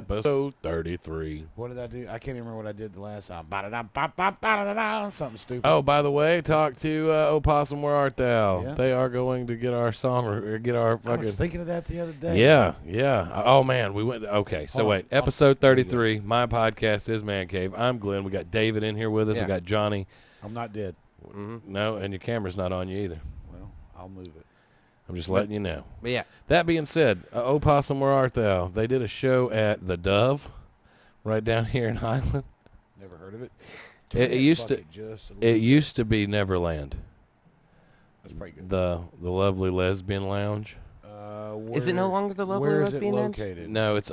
episode 33. What did I do? I can't even remember what I did the last time. Ba-da-da-ba-ba-ba-da-da, something stupid. Oh, by the way, talk to Opossum, where art thou? Yeah. They are going to get our song, or get our I fucking... was thinking of that the other day. Yeah. Oh, man, we went... Okay, so Hold wait. on. Episode 33, my podcast is Man Cave. I'm Glenn. We got David in here with us. Yeah. We got Johnny. I'm not dead. No, and your camera's not on you either. Well, I'll move it. I'm just letting you know. But yeah. That being said, Opossum, where art thou? They did a show at The Dove, right down here in Highland. Never heard of it. It used to be Neverland, That's pretty good. the lovely lesbian lounge. Is it no longer the lovely Where is it lesbian lounge? located? No, it's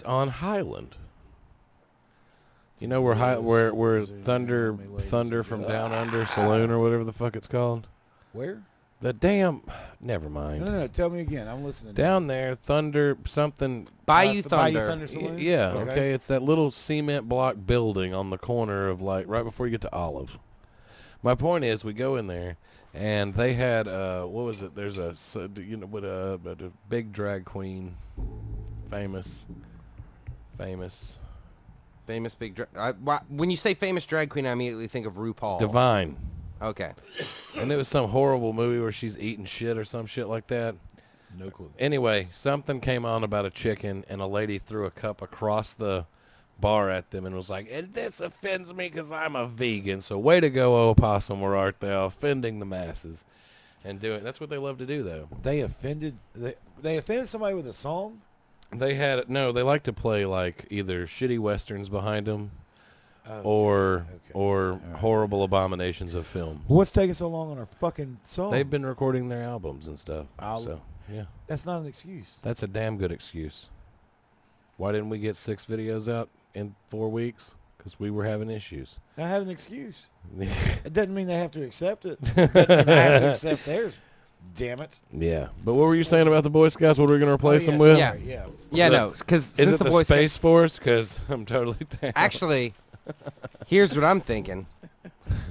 on Highland. You know where Thunder from Down Under Saloon or whatever the fuck it's called? Where? The damn, never mind. No. Tell me again. I'm listening. Down there, Thunder something. Bayou The Thunder. Bayou Thunder Saloon? Yeah, okay. It's that little cement block building on the corner of right before you get to Olive. My point is, we go in there, and they had what was it? There's a big drag queen, famous. Famous big drag. When you say famous drag queen, I immediately think of RuPaul. Divine. Okay. And it was some horrible movie where she's eating shit or some shit like that. No clue. Anyway, something came on about a chicken, and a lady threw a cup across the bar at them and was like, and this offends me because I'm a vegan. So way to go, Opossum, where art thou? Offending the masses. And that's what they love to do, though. They offended somebody with a song? They like to play like either shitty westerns behind them or horrible abominations of film. What's taking so long on our fucking song? They've been recording their albums and stuff. So, yeah. That's not an excuse. That's a damn good excuse. Why didn't we get 6 videos out in 4 weeks? Because we were having issues. I have an excuse. It doesn't mean they have to accept it. It doesn't mean I have to accept theirs. Damn it. Yeah. But what were you saying about the Boy Scouts? What are we going to replace them with? Yeah. Yeah, no, because Is it the the Boy Space Force? Because I'm totally down. Actually, here's what I'm thinking.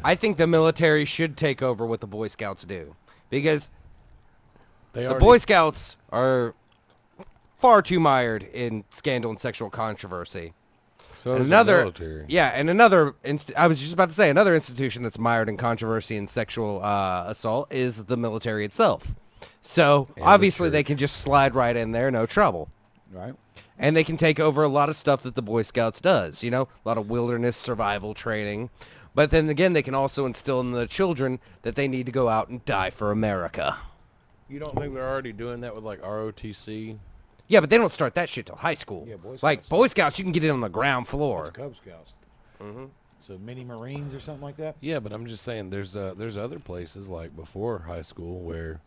I think the military should take over what the Boy Scouts do, because the Boy Scouts are far too mired in scandal and sexual controversy. So And is another, the military. yeah, and another. I was just about to say another institution that's mired in controversy and sexual assault is the military itself. So And obviously the they can just slide right in there, no trouble. Right. And they can take over a lot of stuff that the Boy Scouts does, a lot of wilderness survival training. But then again, they can also instill in the children that they need to go out and die for America. You don't think they're already doing that with like ROTC? Yeah, but they don't start that shit till high school. Yeah, Boy Scouts. Like, Boy Scouts, you can get it on the ground floor. That's Cub Scouts. Mm-hmm. So mini Marines or something like that? Yeah, but I'm just saying there's other places like before high school where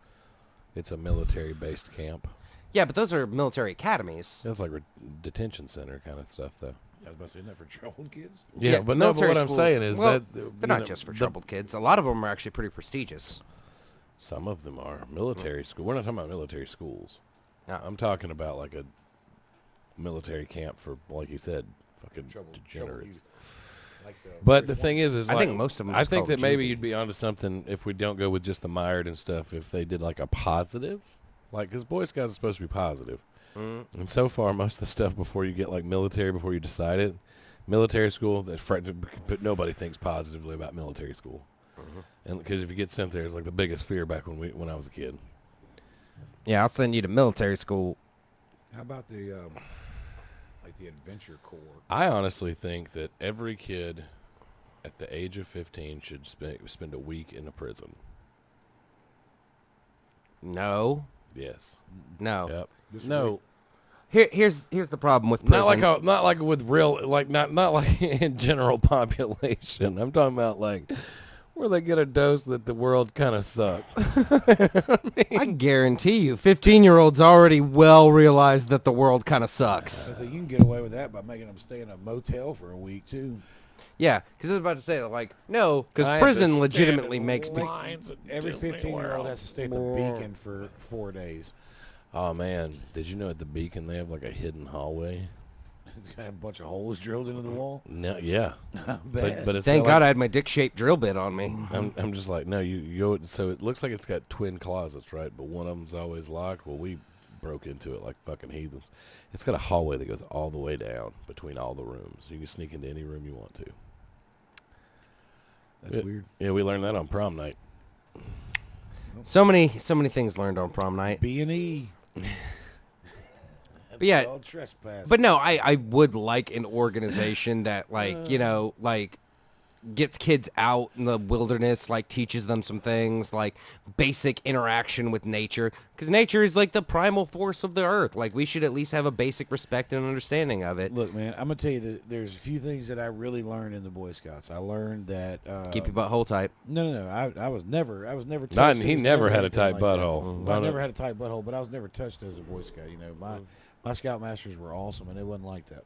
it's a military-based camp. Yeah, but those are military academies. That's like detention center kind of stuff, though. I was about to say, isn't that for troubled kids? Yeah, but no, but military what I'm schools- saying is well, that... they're not just for troubled kids. A lot of them are actually pretty prestigious. Some of them are. Military school. We're not talking about military schools. No. I'm talking about like a military camp for, like you said, fucking Troubled degenerates. youth. Like But the thing is I like, think most of them I just think call that it maybe juvie. you'd be onto something if we don't go with just the mired and stuff. If they did like a positive, like because Boy Scouts is supposed to be positive, and so far most of the stuff before you get like military, before you decide it, military school, but nobody thinks positively about military school, and because if you get sent there, it's like the biggest fear back when I was a kid. Yeah, I'll send you to military school. How about the Adventure Corps? I honestly think that every kid at the age of 15 should spend a week in a prison. No. Yes. No. Yep. Disagree. No. Here's the problem with prison. Not like with real, like not like in general population. I'm talking about like where they get a dose that the world kind of sucks. I guarantee you, 15-year-olds already well realize that the world kind of sucks. So you can get away with that by making them stay in a motel for a week too. Yeah, because I was about to say, like, no, I because have to prison stand legitimately in makes people... lines at Every Disney 15-year-old World. has to stay at the Beacon for 4 days. Oh man, did you know at the Beacon they have like a hidden hallway? It's got a bunch of holes drilled into the wall. No, yeah, Bad. but it's Thank got, God I like, had my dick-shaped drill bit on me. I'm just like, no, you go. So it looks like it's got twin closets, right? But one of them's always locked. Well, we broke into it like fucking heathens. It's got a hallway that goes all the way down between all the rooms. You can sneak into any room you want to. That's weird. Yeah, we learned that on prom night. So many things learned on prom night. B&E. But yeah, called trespass. but no, I would like an organization that like, you know, like gets kids out in the wilderness, like teaches them some things, like basic interaction with nature, because nature is like the primal force of the earth. Like we should at least have a basic respect and understanding of it. Look, man, I'm gonna tell you that there's a few things that I really learned in the Boy Scouts. I learned that Keep your butthole tight. No. I was never touched. Not, he as never had a anything tight like butthole. that. I never had a tight butthole, but I was never touched as a Boy Scout. You know, my Scoutmasters were awesome, and it wasn't like that.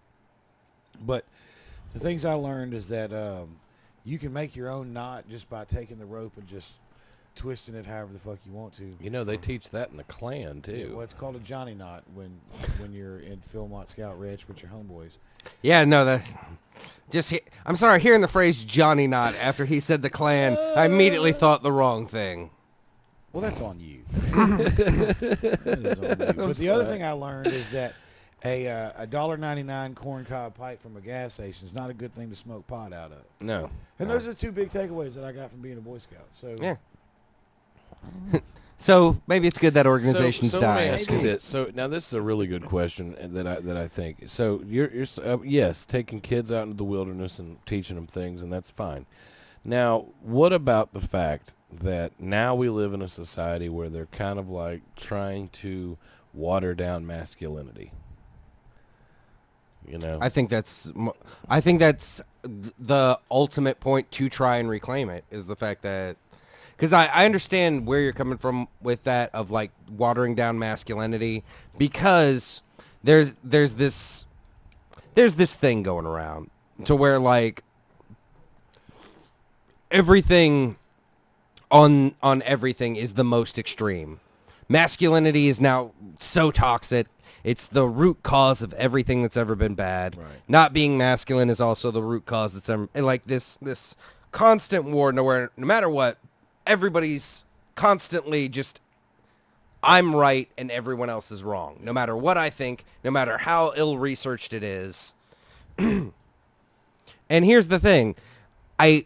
But the things I learned is that you can make your own knot just by taking the rope and just twisting it however the fuck you want to. You know, they teach that in the Klan, too. Yeah, well, it's called a Jonny knot when you're in Philmont Scout Ranch with your homeboys. Yeah, no, I'm sorry, hearing the phrase Johnny Knot after he said the Klan, I immediately thought the wrong thing. Well, that's on you. That is on you. But the other thing I learned is that a $1.99 corncob pipe from a gas station is not a good thing to smoke pot out of. No. And those are the two big takeaways that I got from being a Boy Scout. So Yeah. So maybe it's good that organizations so let me die. ask you this. So now this is a really good question that I think. So you're yes, taking kids out into the wilderness and teaching them things, and that's fine. Now, what about the fact that now we live in a society where they're kind of like trying to water down masculinity? You know, I think that's the ultimate point to try and reclaim it, is the fact that, because I understand where you're coming from with that of like watering down masculinity, because there's this thing going around to where like everything on everything is the most extreme. Masculinity is now so toxic. It's the root cause of everything that's ever been bad. Right. Not being masculine is also the root cause that's ever, and like this constant war where no matter what, everybody's constantly just, I'm right and everyone else is wrong. No matter what I think, no matter how ill-researched it is. And here's the thing. I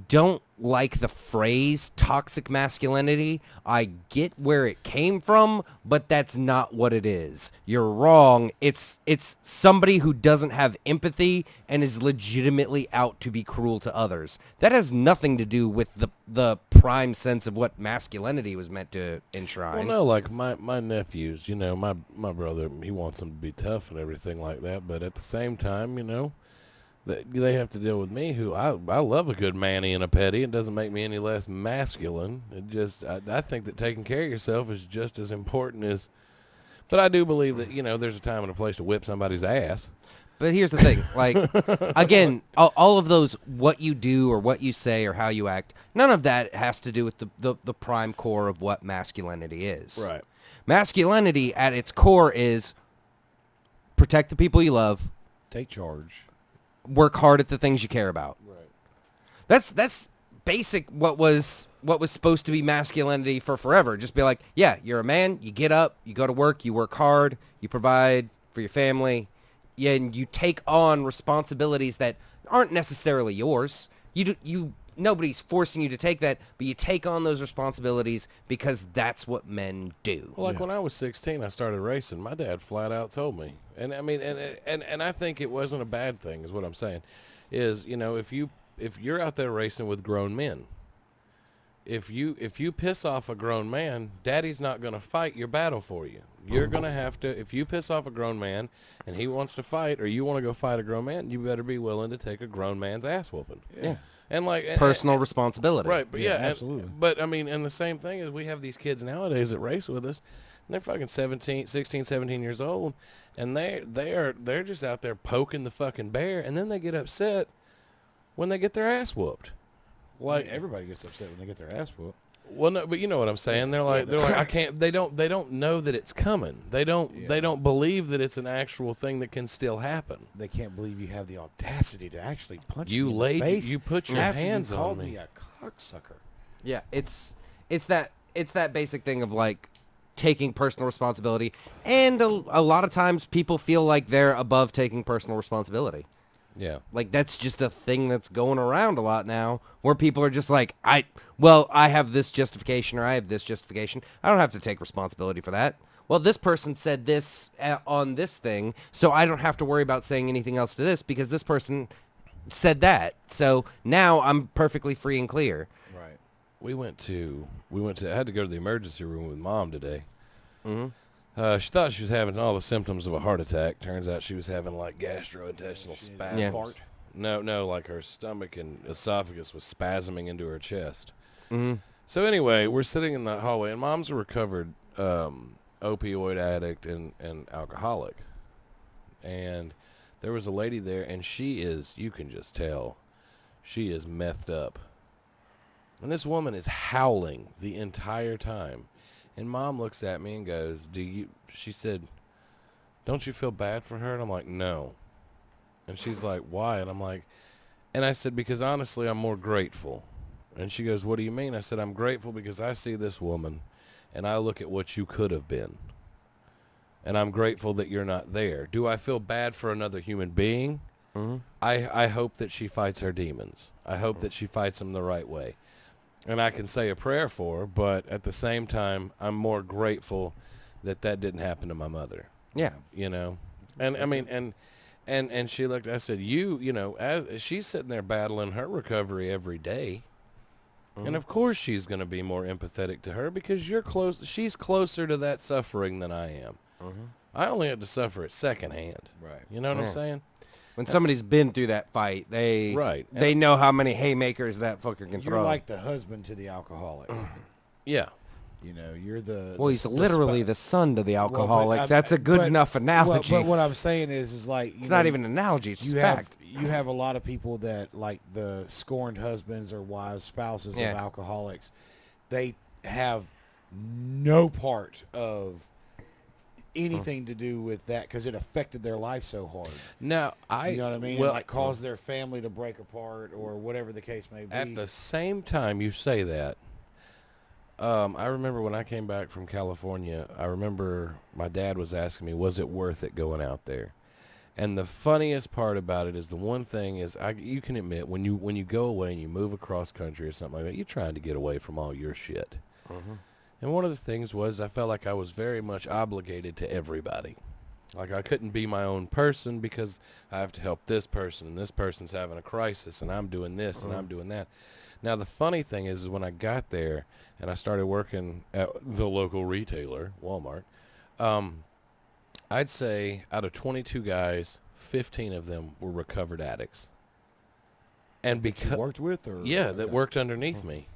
don't like the phrase toxic masculinity. I get where it came from, but that's not what it is. You're wrong. It's somebody who doesn't have empathy and is legitimately out to be cruel to others. That has nothing to do with the prime sense of what masculinity was meant to enshrine. well, no, like my nephews, you know, my brother, he wants them to be tough and everything like that, but at the same time, you know, they have to deal with me, who I love a good manny and a petty. It doesn't make me any less masculine. It just, I think that taking care of yourself is just as important as, but I do believe that, you know, there's a time and a place to whip somebody's ass. But here's the thing, like, again, all of those, what you do or what you say or how you act, none of that has to do with the prime core of what masculinity is. Right. Masculinity at its core is protect the people you love, take charge. work hard at the things you care about. Right. That's basic what was supposed to be masculinity for forever. Just be like, yeah, you're a man, you get up, you go to work, you work hard, you provide for your family, and you take on responsibilities that aren't necessarily yours. Nobody's forcing you to take that, but you take on those responsibilities because that's what men do. Well, like when I was 16, I started racing. My dad flat out told me, and I mean, and I think it wasn't a bad thing, is what I'm saying. Is, you know, if you're out there racing with grown men, if you piss off a grown man, Daddy's not going to fight your battle for you. You're going to have to, if you piss off a grown man and he wants to fight, or you want to go fight a grown man, you better be willing to take a grown man's ass whooping. Yeah. And like Personal responsibility. Right, but yeah, absolutely. But I mean, and the same thing is, we have these kids nowadays that race with us, and they're fucking 16, 17 years old, and they're just out there poking the fucking bear, and then they get upset when they get their ass whooped. Like, everybody gets upset when they get their ass whooped. Well, no, but you know what I'm saying. They're like, I can't. They don't know that it's coming. They don't believe that it's an actual thing that can still happen. They can't believe you have the audacity to actually punch You me in laid- the face. you put your after hands you on called me. a cocksucker. Yeah, it's that basic thing of like, taking personal responsibility, and a lot of times people feel like they're above taking personal responsibility. Yeah. Like, that's just a thing that's going around a lot now, where people are just like, I have this justification, or I have this justification. I don't have to take responsibility for that. Well, this person said this on this thing, so I don't have to worry about saying anything else to this because this person said that. So now I'm perfectly free and clear. Right. We went to I had to go to the emergency room with Mom today. Mm-hmm. She thought she was having all the symptoms of a heart attack. Turns out she was having like gastrointestinal spasms. Yeah. Fart. No, like her stomach and esophagus was spasming into her chest. Mm-hmm. So anyway, we're sitting in the hallway, and Mom's a recovered opioid addict and alcoholic. And there was a lady there, and she is, you can just tell, she is methed up. And this woman is howling the entire time. And Mom looks at me and goes, she said, don't you feel bad for her? And I'm like, no. And she's like, why? And I'm like, and I said, because honestly, I'm more grateful. And she goes, what do you mean? I said, I'm grateful because I see this woman and I look at what you could have been. And I'm grateful that you're not there. Do I feel bad for another human being? Mm-hmm. I hope that she fights her demons. I hope that she fights them the right way. And I can say a prayer for her, but at the same time, I'm more grateful that didn't happen to my mother. Yeah. You know? And I mean, and she looked, I said, you know, as she's sitting there battling her recovery every day. Mm-hmm. And of course she's going to be more empathetic to her because she's closer to that suffering than I am. Mm-hmm. I only had to suffer it secondhand. Right. You know what I'm saying? When somebody's been through that fight, they Right. know how many haymakers that fucker can throw. You're like the husband to the alcoholic. Yeah. You know, you're the... Well, he's literally the son to the alcoholic. Well, that's a good enough analogy. But what I'm saying is like... It's not even an analogy, it's just fact. You have a lot of people that, like the scorned husbands or wives, spouses of alcoholics, they have no part of anything to do with that because it affected their life so hard. Now, you know what I mean? Well, And like caused their family to break apart or whatever the case may be. At the same time you say that, I remember when I came back from California, I remember my dad was asking me, was it worth it going out there? And the funniest part about it is the one thing is you can admit when you go away and you move across country or something like that, you're trying to get away from all your shit. Mm-hmm. And one of the things was I felt like I was very much obligated to everybody. Like I couldn't be my own person because I have to help this person and this person's having a crisis and I'm doing this and I'm doing that. Now the funny thing is when I got there and I started working at the local retailer, Walmart, I'd say out of 22 guys, 15 of them were recovered addicts. And because you worked with or that worked underneath me.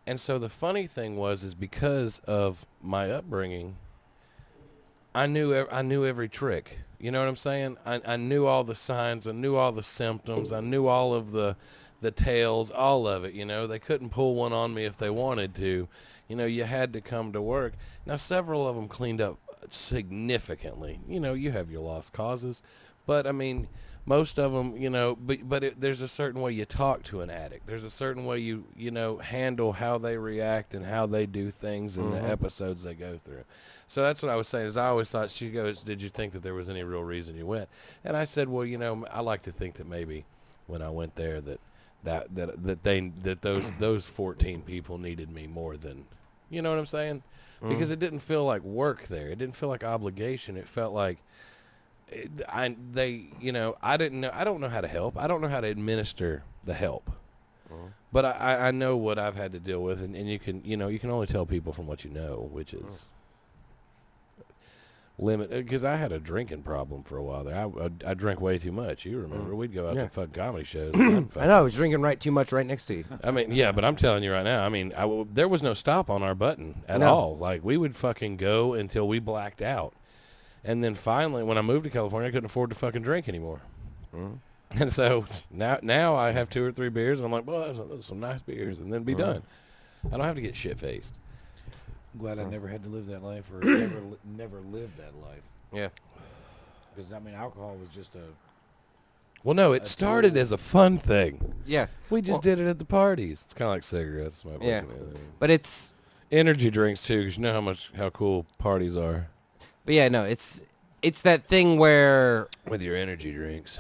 And so the funny thing is because of my upbringing, I knew every trick. You know what I'm saying? I knew all the signs. I knew all the symptoms. I knew all of the tales, all of it. You know, they couldn't pull one on me if they wanted to. You know, you had to come to work. Now, several of them cleaned up significantly. You know, you have your lost causes. But, I mean, most of them, you know, there's a certain way you talk to an addict. There's a certain way you handle how they react and how they do things in the episodes they go through. So that's what I was saying is I always thought, she goes, did you think that there was any real reason you went? And I said, well, you know, I like to think that maybe when I went there that those 14 people needed me more than, you know what I'm saying? Because it didn't feel like work there. It didn't feel like obligation. It felt like I don't know how to help. I don't know how to administer the help. But I know what I've had to deal with, and you can only tell people from what you know, which is limit. Because I had a drinking problem for a while there. I drank way too much. You remember? We'd go out to fucking comedy shows. I know. I was drinking too much right next to you. I mean, yeah, but I'm telling you right now. I mean, there was no stop on our button at all. Like we would fucking go until we blacked out. And then finally, when I moved to California, I couldn't afford to fucking drink anymore. And so now I have 2 or 3 beers, and I'm like, well, those are some nice beers, and then be done. I don't have to get shit-faced. I'm glad I never had to live that life or never lived that life. Yeah. Because, I mean, alcohol was just a... Well, no, it started as a fun thing. Yeah. We just did it at the parties. It's kind of like cigarettes. Yeah. But it's... Energy drinks too, because you know how cool parties are But yeah, no, it's that thing where with your energy drinks.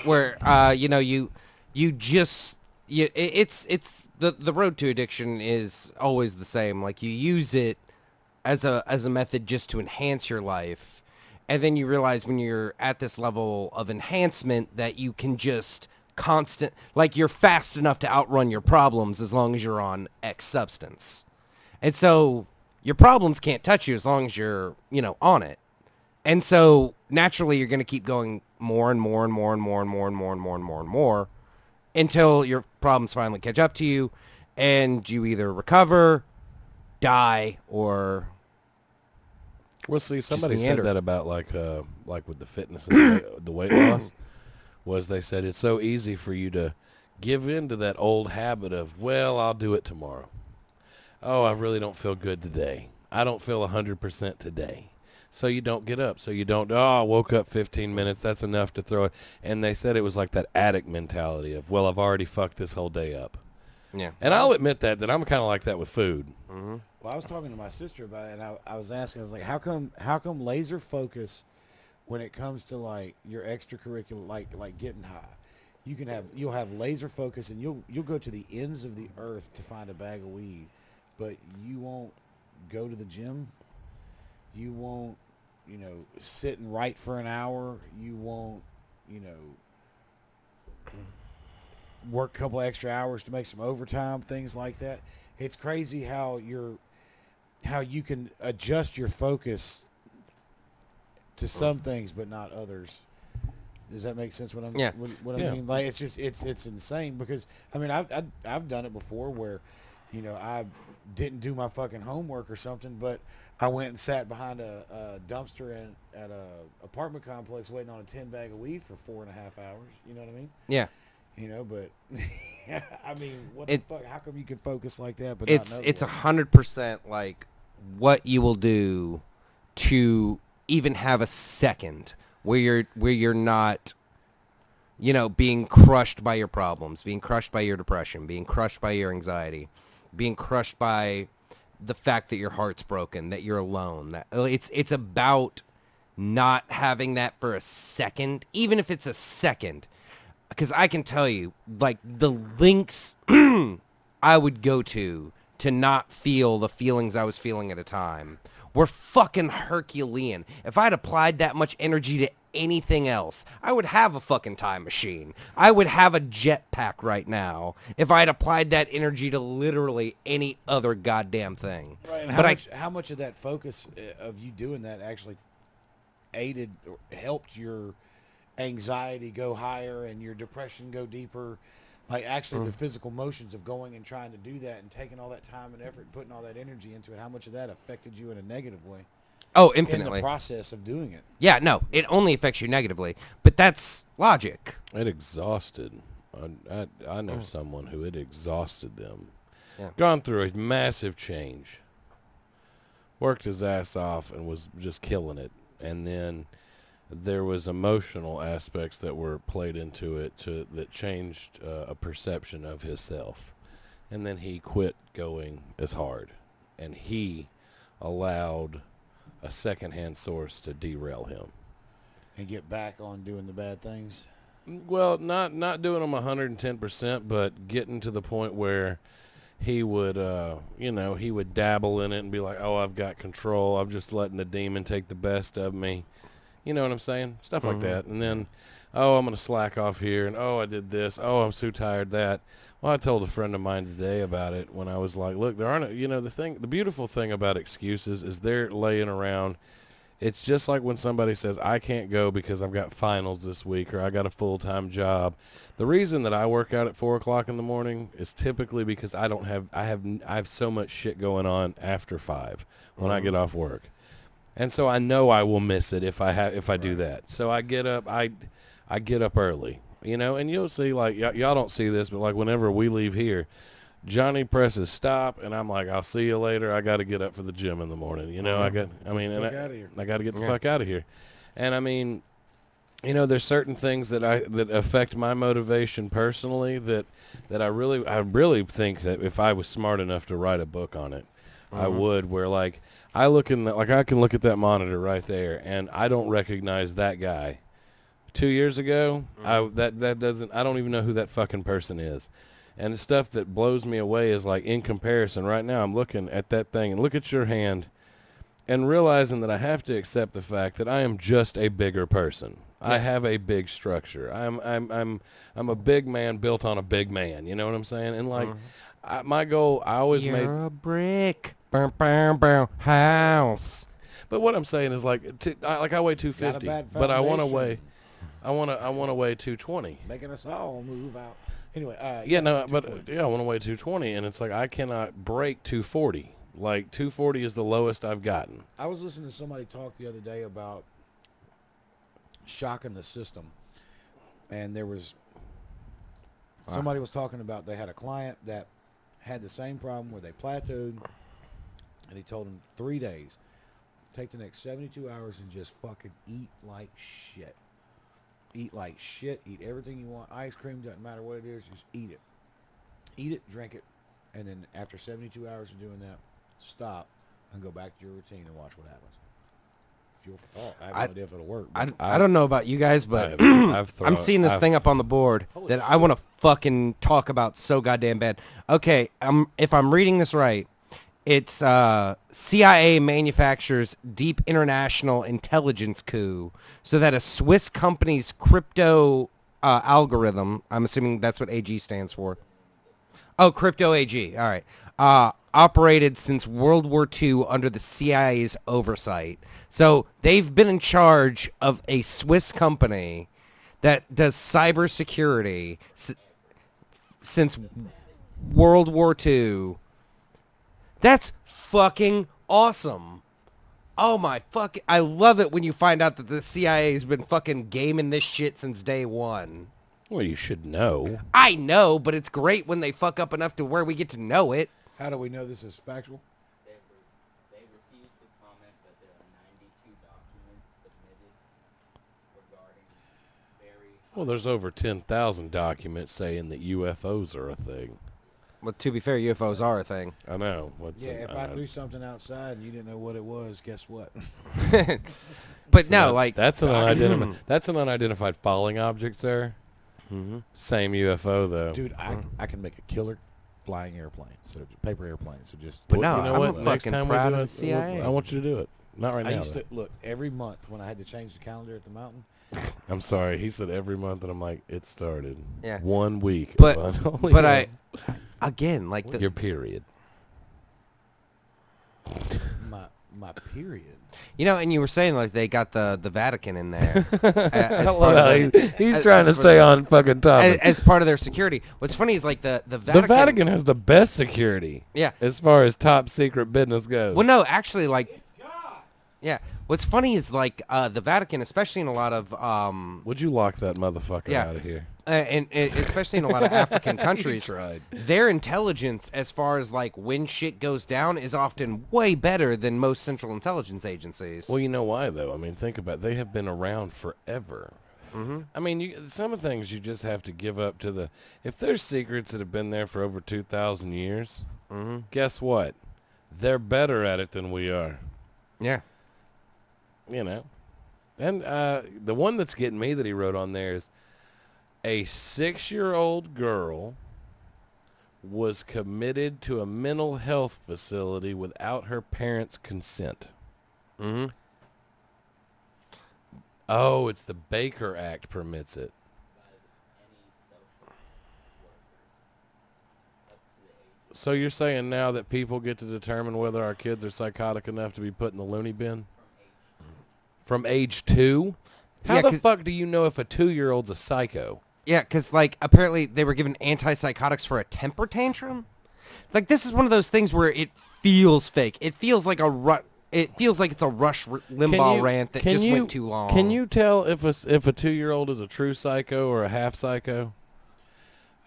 you just it's the road to addiction is always the same. Like you use it as a method just to enhance your life, and then you realize when you're at this level of enhancement that you can just you're fast enough to outrun your problems as long as you're on X substance. And so your problems can't touch you as long as you're, on it. And so naturally you're going to keep going more and more and more and more and more and more and more and more and more until your problems finally catch up to you and you either recover, die, or Well, see, somebody said that about like with the fitness and the weight loss, was they said it's so easy for you to give in to that old habit of, well, I'll do it tomorrow. Oh, I really don't feel good today. I don't feel 100% today. So you don't get up. So you don't, I woke up 15 minutes. That's enough to throw it. And they said it was like that addict mentality of, well, I've already fucked this whole day up. Yeah. And I'll admit that I'm kind of like that with food. Mm-hmm. Well, I was talking to my sister about it, and I was asking, I was like, how come laser focus when it comes to like your extracurricular, like getting high, you'll have laser focus, and you'll go to the ends of the earth to find a bag of weed, but you won't go to the gym. You won't, sit and write for an hour. You won't, work a couple extra hours to make some overtime, things like that. It's crazy how you can adjust your focus to some things but not others. Does that make sense? What I mean, like it's insane because I mean I've done it before where, I didn't do my fucking homework or something, but I went and sat behind a dumpster at a apartment complex waiting on a 10 bag of weed for 4.5 hours. You know what I mean? Yeah. But I mean, what the fuck? How come you can focus like that? But it's 100% like what you will do to even have a second where you're not, being crushed by your problems, being crushed by your depression, being crushed by your anxiety, being crushed by the fact that your heart's broken, that you're alone. That it's about not having that for a second, even if it's a second. Because I can tell you, like, the links I would go to not feel the feelings I was feeling at a time were fucking Herculean. If I'd applied that much energy to anything else, I would have a fucking time machine. I would have a jetpack right now if I'd applied that energy to literally any other goddamn thing. Right, and how much of that focus of you doing that actually aided or helped your anxiety go higher and your depression go deeper, like actually the physical motions of going and trying to do that and taking all that time and effort and putting all that energy into it, how much of that affected you in a negative way? Oh, infinitely. In the process of doing it. Yeah, no, it only affects you negatively, but that's logic. It exhausted. I know someone who it exhausted them. Yeah. Gone through a massive change. Worked his ass off and was just killing it. And then there was emotional aspects that were played into it that changed a perception of himself. And then he quit going as hard. And he allowed a secondhand source to derail him. And get back on doing the bad things? Well, not doing them 110%, but getting to the point where he would, he would dabble in it and be like, oh, I've got control. I'm just letting the demon take the best of me. You know what I'm saying? Stuff like that. And then, oh, I'm going to slack off here. And, oh, I did this. Oh, I'm so tired that. Well, I told a friend of mine today about it when I was like, look, there aren't, the beautiful thing about excuses is they're laying around. It's just like when somebody says, I can't go because I've got finals this week or I got a full-time job. The reason that I work out at 4 o'clock in the morning is typically because I have so much shit going on after 5 when I get off work. And so I know I will miss it if I do that. So I get up early, and you'll see, like, y'all don't see this, but like whenever we leave here, Jonny presses stop, and I'm like, I'll see you later. I got to get up for the gym in the morning. I got to get the fuck out of here. And I mean, there's certain things that affect my motivation personally that I really think that if I was smart enough to write a book on it, I would. Where like I can look at that monitor right there, and I don't recognize that guy. 2 years ago, I don't even know who that fucking person is. And the stuff that blows me away is like in comparison. Right now, I'm looking at that thing and look at your hand, and realizing that I have to accept the fact that I am just a bigger person. Yeah. I have a big structure. I'm a big man built on a big man. You know what I'm saying? And like, my goal, I always made. You're a brick, bow, bow, bow, house. But what I'm saying is like, I weigh 250, but I want to weigh. I want to weigh 220. Making us all move out. Anyway, I want to weigh 220, and it's like I cannot break 240. Like 240 is the lowest I've gotten. I was listening to somebody talk the other day about shocking the system, and there was somebody was talking about they had a client that had the same problem where they plateaued, and he told them 3 days, take the next 72 hours and just fucking eat like shit. Eat like shit. Eat everything you want. Ice cream, doesn't matter what it is. Just eat it. Eat it, drink it, and then after 72 hours of doing that, stop and go back to your routine and watch what happens. Fuel for thought. I have no idea if it'll work. I don't know about you guys, but I'm seeing this thing up on the board that I want to fucking talk about so goddamn bad. Okay, if I'm reading this right, it's CIA manufactures deep international intelligence coup so that a Swiss company's crypto algorithm, I'm assuming that's what AG stands for. Oh, crypto AG. All right. Operated since World War II under the CIA's oversight. So they've been in charge of a Swiss company that does cybersecurity since World War II. That's fucking awesome. Oh my fucking... I love it when you find out that the CIA has been fucking gaming this shit since day one. Well, you should know. I know, but it's great when they fuck up enough to where we get to know it. How do we know this is factual? They refuse to comment, but there are 92 documents submitted regarding very... Well, there's over 10,000 documents saying that UFOs are a thing. Well, to be fair, UFOs are a thing. I know. If I threw something outside and you didn't know what it was, guess what? But so no, like... That's an unidentified falling object, sir. Mm-hmm. Same UFO, though. Dude, I can make a killer flying airplane, so paper airplane. So just... But no, you know I'm what? Next fucking time proud we do of the CIA. I want you to do it. Not right now. I used to, look, every month when I had to change the calendar at the mountain. I'm sorry. He said every month, and I'm like, it started. Yeah. 1 week. But again, like... Your period. My period. You know, and you were saying like they got the Vatican in there. He's trying to stay on fucking topic. As part of their security. What's funny is like the Vatican... The Vatican has the best security. Yeah. As far as top secret business goes. Well, no, actually, like... It's God! Yeah. What's funny is like the Vatican, especially in a lot of... Would you lock that motherfucker out of here? And especially in a lot of African countries, their intelligence as far as like when shit goes down is often way better than most central intelligence agencies. Well, you know why though? I mean, think about it. They have been around forever. Mm-hmm. I mean, some of the things you just have to give up to the... If there's secrets that have been there for over 2,000 years, guess what? They're better at it than we are. Yeah. You know. And the one that's getting me that he wrote on there is... A 6-year-old girl was committed to a mental health facility without her parents' consent. Mm-hmm. Oh, it's the Baker Act permits it. So you're saying now that people get to determine whether our kids are psychotic enough to be put in the loony bin? From age 2? How the fuck do you know if a 2-year-old's a psycho? Yeah, because, like, apparently they were given antipsychotics for a temper tantrum. Like, this is one of those things where it feels fake. It feels like it feels like it's a Rush Limbaugh rant that just went too long. Can you tell if a 2-year-old is a true psycho or a half psycho?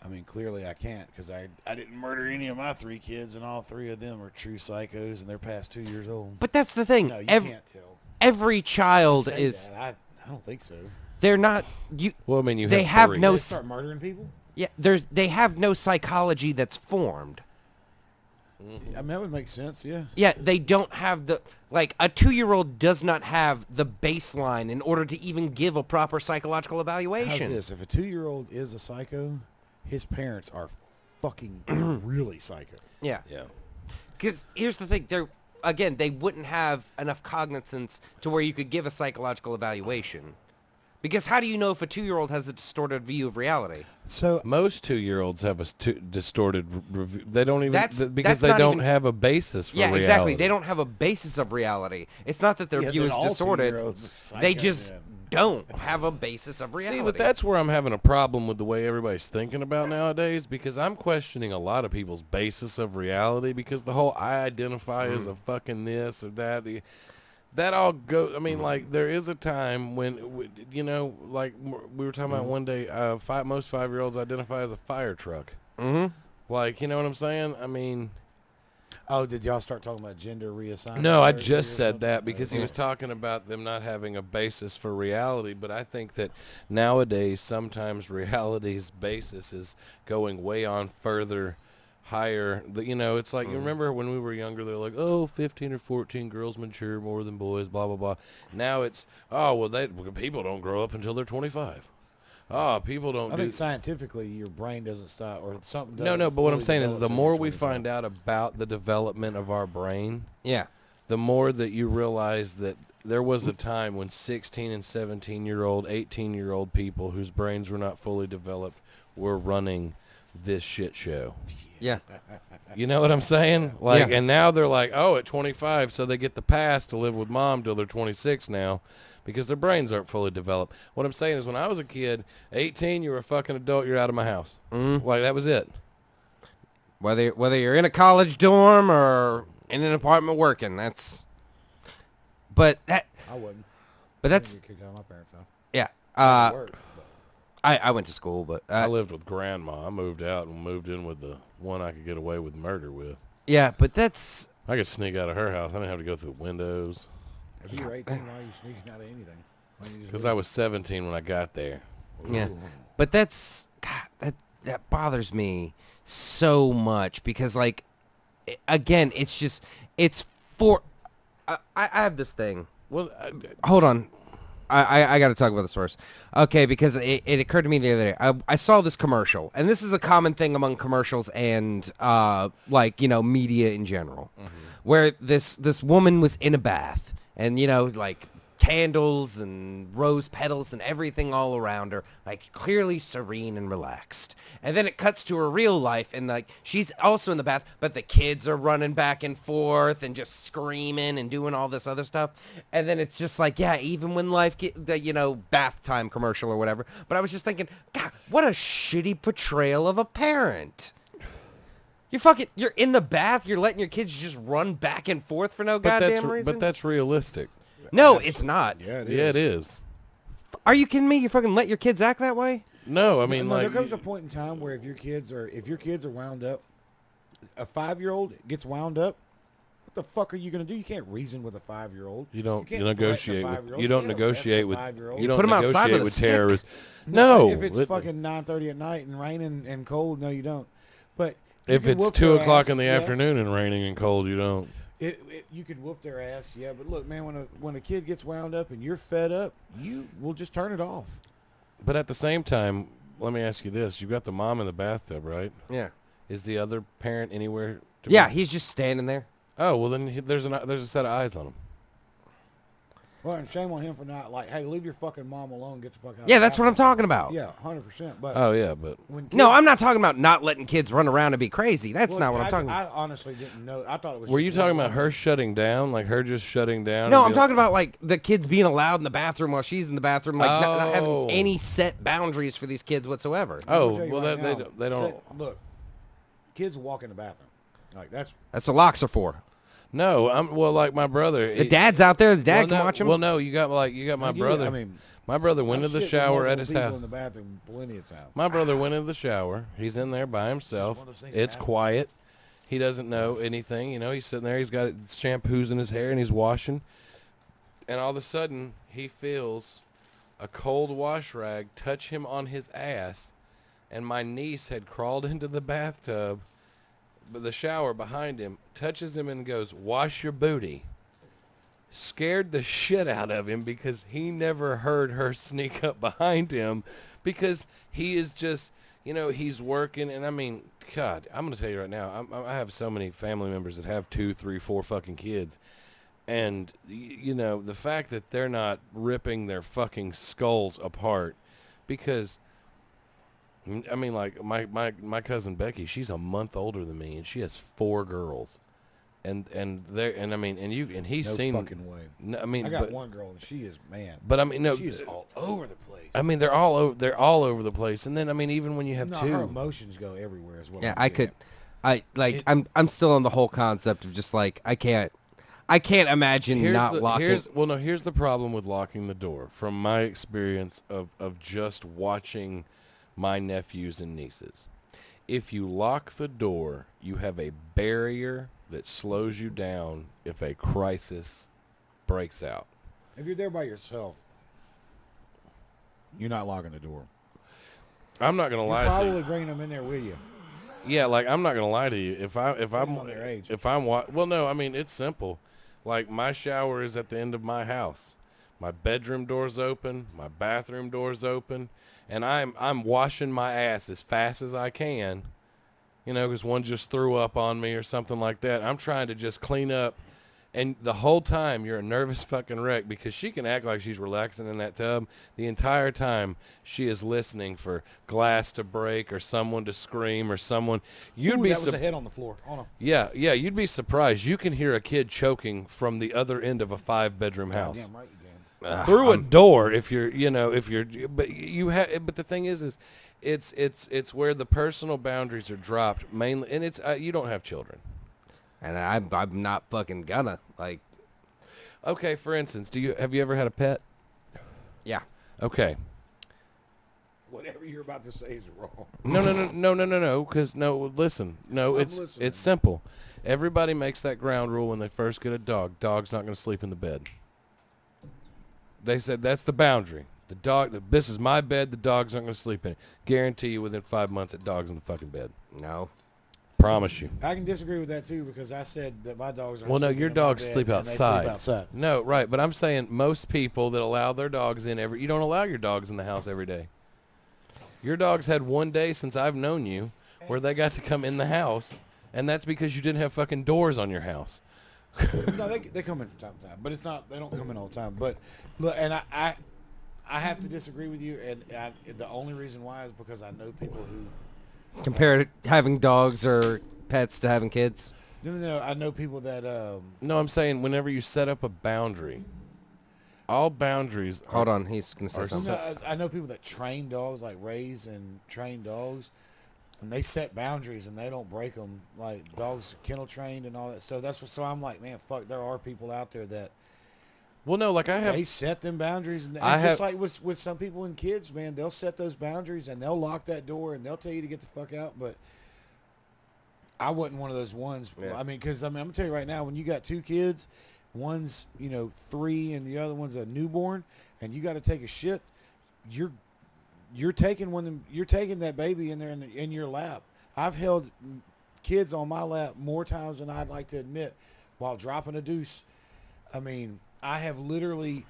I mean, clearly I can't because I didn't murder any of my 3 kids, and all 3 of them are true psychos, and they're past 2 years old. But that's the thing. No, you can't tell. Every child is... I don't think so. They're not... Well, I mean, they have no... They start murdering people? Yeah, they have no psychology that's formed. I mean, that would make sense, yeah. Yeah, they don't have the, like, a 2-year-old does not have the baseline in order to even give a proper psychological evaluation. How's this? If a 2-year-old is a psycho, his parents are fucking really psycho. Yeah. Yeah. Because here's the thing, they wouldn't have enough cognizance to where you could give a psychological evaluation. Because how do you know if a 2-year-old has a distorted view of reality? So Most 2-year-olds have a distorted review. They don't even because that's they not don't even- have a basis for Yeah, reality. exactly. They don't have a basis of reality. It's not that their Yeah, view then is all distorted. 2-year-olds are psycho, They just yeah. don't have a basis of reality. See, but that's where I'm having a problem with the way everybody's thinking about nowadays, because I'm questioning a lot of people's basis of reality, because the whole I identify as a fucking this or that, that all go. I mean, like, there is a time when, you know, like we were talking about one day, most 5-year-olds identify as a fire truck. Mm-hmm. Like, you know what I'm saying? I mean, Oh, did y'all start talking about gender reassignment? no, I therapy or just said something? that because he was talking about them not having a basis for reality. But I think that nowadays sometimes reality's basis is going way on further higher. You know, it's like, you remember when we were younger, they're like, oh, 15 or 14 girls mature more than boys, blah, blah, blah. Now it's, oh, well, people don't grow up until they're 25. Oh, people don't I do... think scientifically your brain doesn't stop or something doesn't. No, but what I'm fully saying is develop the till more you're we 25. find out about the development of our brain, Yeah. the more that you realize that there was a time when 16 and 17-year-old, 18-year-old people whose brains were not fully developed were running this shit show. Yeah. You know what I'm saying? Like, Yeah. and now they're like, oh, at 25, so they get the pass to live with mom till they're 26 now because their brains aren't fully developed. What I'm saying is when I was a kid, 18, you were a fucking adult, you're out of my house. Like, that was it. Whether you're in a college dorm or in an apartment working, that's... But that... I wouldn't. But I that's... didn't get kicked out of my parents' house. Yeah. I worked, but I went to school, but... I lived with grandma. I moved out and moved in with the one I could get away with murder with. Yeah, but that's... I could sneak out of her house. I didn't have to go through the windows. if you were 18, why are you sneaking out of anything? Because I was 17 when I got there. Yeah. But that's... God, that bothers me so much because, like, again, it's just... It's for... I have this thing. Well, Hold on. I got to talk about this first. Okay, because it occurred to me the other day. I saw this commercial, and this is a common thing among commercials and, like, you know, media in general, where this woman was in a bath, and, you know, like, candles and rose petals and everything all around her, like, clearly serene and relaxed. And then it cuts to her real life, and, like, she's also in the bath, but the kids are running back and forth and just screaming and doing all this other stuff. And then it's just like, yeah, even when life the, you know, bath time commercial or whatever. But I was just thinking, God, what a shitty portrayal of a parent. You're in the bath, you're letting your kids just run back and forth for no goddamn reason? But that's realistic. No, it's not. Yeah, Yeah, it is. Are you kidding me? You fucking let your kids act that way? No, I mean, no, like, there comes a point in time where if your kids are wound up, a 5-year-old gets wound up. What the fuck are you gonna do? You can't reason with a 5-year-old. you don't can't negotiate threaten a with 5-year-old. you don't can't negotiate arrest a with 5-year-old. you don't put 'em outside negotiate with a with stick. terrorists. No, if it's fucking 9:30 at night and raining and cold, no, you don't. But you if can it's whoop 2 their o'clock ass, in the yeah. afternoon and raining and cold, you don't. You can whoop their ass, yeah. But look, man, when a kid gets wound up and you're fed up, you will just turn it off. But at the same time, let me ask you this: you've got the mom in the bathtub, right? Yeah. Is the other parent anywhere? To Yeah, be? he's just standing there. Oh well, then there's a set of eyes on him. Well, and shame on him for not like, hey, leave your fucking mom alone, get the fuck out. Yeah, of the that's what I'm bathroom. talking about. Yeah, 100%. But Oh yeah, but when No, kids- I'm not talking about not letting kids run around and be crazy. That's well, not what I'm talking about. I honestly didn't know. I thought it was. were just you talking one about woman. her shutting down, like her just shutting down? No, and I'm be talking about, like, the kids being allowed in the bathroom while she's in the bathroom, like, not Oh. having any set boundaries for these kids whatsoever. Oh, I'll tell you well, right they now, don't- they don't- Look, kids walk in the bathroom. Like that's That's what locks are for. No, like my brother. The dad's out there. The dad well, can no, watch him. Well, no, you got my I get it. brother. I mean, My brother went I've to the shit with shower at multiple his people house. in the bathroom plenty of times. My brother went into the shower. He's in there by himself. one of those things that It's happen. quiet. He doesn't know anything. You know, he's sitting there. He's got shampoos in his hair, and he's washing. And all of a sudden, he feels a cold wash rag touch him on his ass. And my niece had crawled into the bathtub, the shower behind him, touches him and goes, "Wash your booty." Scared the shit out of him because he never heard her sneak up behind him, because he is just, he's working. And I mean, God, I'm going to tell you right now, I have so many family members that have 2, 3, 4 fucking kids. And, the fact that they're not ripping their fucking skulls apart, because, I mean, like, my cousin Becky, she's a month older than me, and she has 4 girls. And he's No seen. fucking way. No, I mean, I got one girl, and she is, man. But I mean, no, she is all over the place. I mean, they're all over the place. And then, I mean, even when you have no, 2, her emotions go everywhere as well. Yeah, I'm still on the whole concept of just like I can't imagine not locking. Here's the problem with locking the door. From my experience of just watching my nephews and nieces, if you lock the door, you have a barrier that slows you down if a crisis breaks out. If you're there by yourself, you're not locking the door. I'm not gonna lie to you. Probably bringing them in there with you. Yeah, like, I'm not gonna lie to you. If I'm on their age. well, no, I mean, it's simple. Like, my shower is at the end of my house. My bedroom door's open. My bathroom door's open, and I'm washing my ass as fast as I can. Because one just threw up on me or something like that. I'm trying to just clean up. And the whole time, you're a nervous fucking wreck, because she can act like she's relaxing in that tub. The entire time, she is listening for glass to break or someone to scream or someone. That was a head on the floor. Oh, no. Yeah, you'd be surprised. You can hear a kid choking from the other end of a 5-bedroom house. Damn right you can. Through a door, but the thing is it's where the personal boundaries are dropped mainly, and it's you don't have children. And I'm not fucking gonna, like. Okay, for instance, have you ever had a pet? Yeah. Okay. Whatever you're about to say is wrong. No. Because listen. No, it's simple. Everybody makes that ground rule when they first get a dog. Dog's not going to sleep in the bed. They said that's the boundary. The dog. This is my bed. The dog's not going to sleep in it. Guarantee you, within 5 months, that dog's in the fucking bed. No. Promise you. I can disagree with that too, because I said that my dogs are. Well, no, your dogs sleep outside. They sleep outside. No, right, but I'm saying most people that allow their dogs in you don't allow your dogs in the house every day. Your dogs had one day since I've known you where they got to come in the house, and that's because you didn't have fucking doors on your house. No, they come in from time to time, but it's not. They don't come in all the time. But look, and I have to disagree with you, and the only reason why is because I know people who. Compare having dogs or pets to having kids? No. I know people that. No, I'm saying whenever you set up a boundary, all boundaries. Hold on, he's gonna say something. I know people that train dogs, like raise and train dogs, and they set boundaries and they don't break them. Like dogs kennel trained and all that stuff. So I'm like, man, fuck. There are people out there that. Well, no, like they set them boundaries, and just like with some people and kids, man, they'll set those boundaries and they'll lock that door and they'll tell you to get the fuck out. But I wasn't one of those ones. Yeah. I mean, because I'm gonna tell you right now, when you got 2 kids, one's 3 and the other one's a newborn, and you got to take a shit, you're taking that baby in there in your lap. I've held kids on my lap more times than I'd like to admit, while dropping a deuce. I mean. I have literally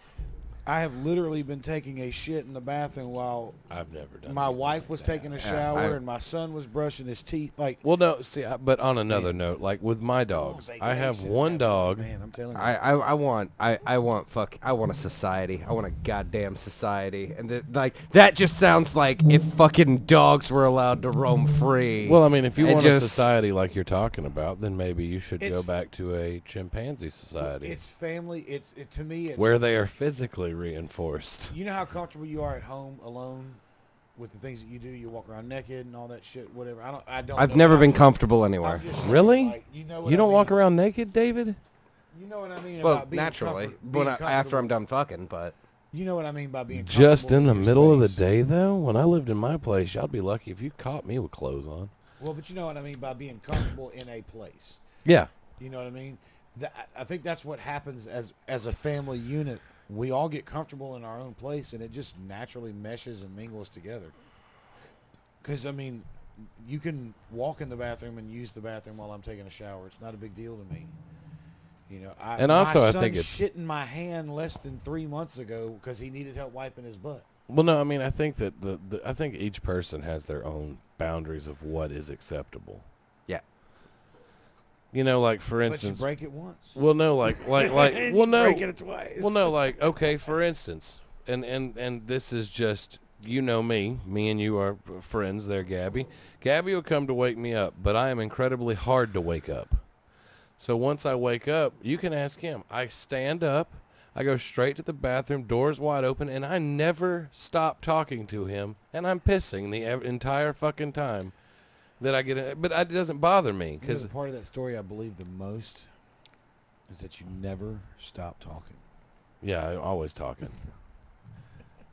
been taking a shit in the bathroom while I've never done. My wife was taking a shower and my son was brushing his teeth. Like, well, no, see, but on another note, like with my dogs, I have one dog. Man, I'm telling you, I want a society. I want a goddamn society, and that just sounds like if fucking dogs were allowed to roam free. Well, I mean, if you want a society like you're talking about, then maybe you should go back to a chimpanzee society. It's family. To me, it's where they are physically reinforced. You know how comfortable you are at home alone with the things that you do. You walk around naked and all that shit. Whatever. I've never been comfortable anywhere. Saying, really? Like, you don't walk around naked, David? You know what I mean? Well, about being naturally, after I'm done fucking, but. You know what I mean by being just in the middle of the space. day, though. When I lived in my place, y'all be lucky if you caught me with clothes on. Well, but you know what I mean by being comfortable in a place. Yeah. You know what I mean? I think that's what happens as a family unit. We all get comfortable in our own place, and it just naturally meshes and mingles together. Because, I mean, you can walk in the bathroom and use the bathroom while I'm taking a shower. It's not a big deal to me. You know, And also, my I son think it's- shit in my hand less than 3 months ago because he needed help wiping his butt. Well, no, I mean, I think that I think each person has their own boundaries of what is acceptable. Yeah. You know, like for But you instance, break it once. well, no, like, And well, you no, break it twice. well, no, like, okay, for instance, and this is just, you know me and you are friends there, Gabby. Gabby will come to wake me up, but I am incredibly hard to wake up. So once I wake up, you can ask him. I stand up, I go straight to the bathroom, doors wide open, and I never stop talking to him, and I'm pissing the entire fucking time that I get in. But it doesn't bother me, You know, because the part of that story I believe the most is that you never stop talking. yeah, I'm always talking.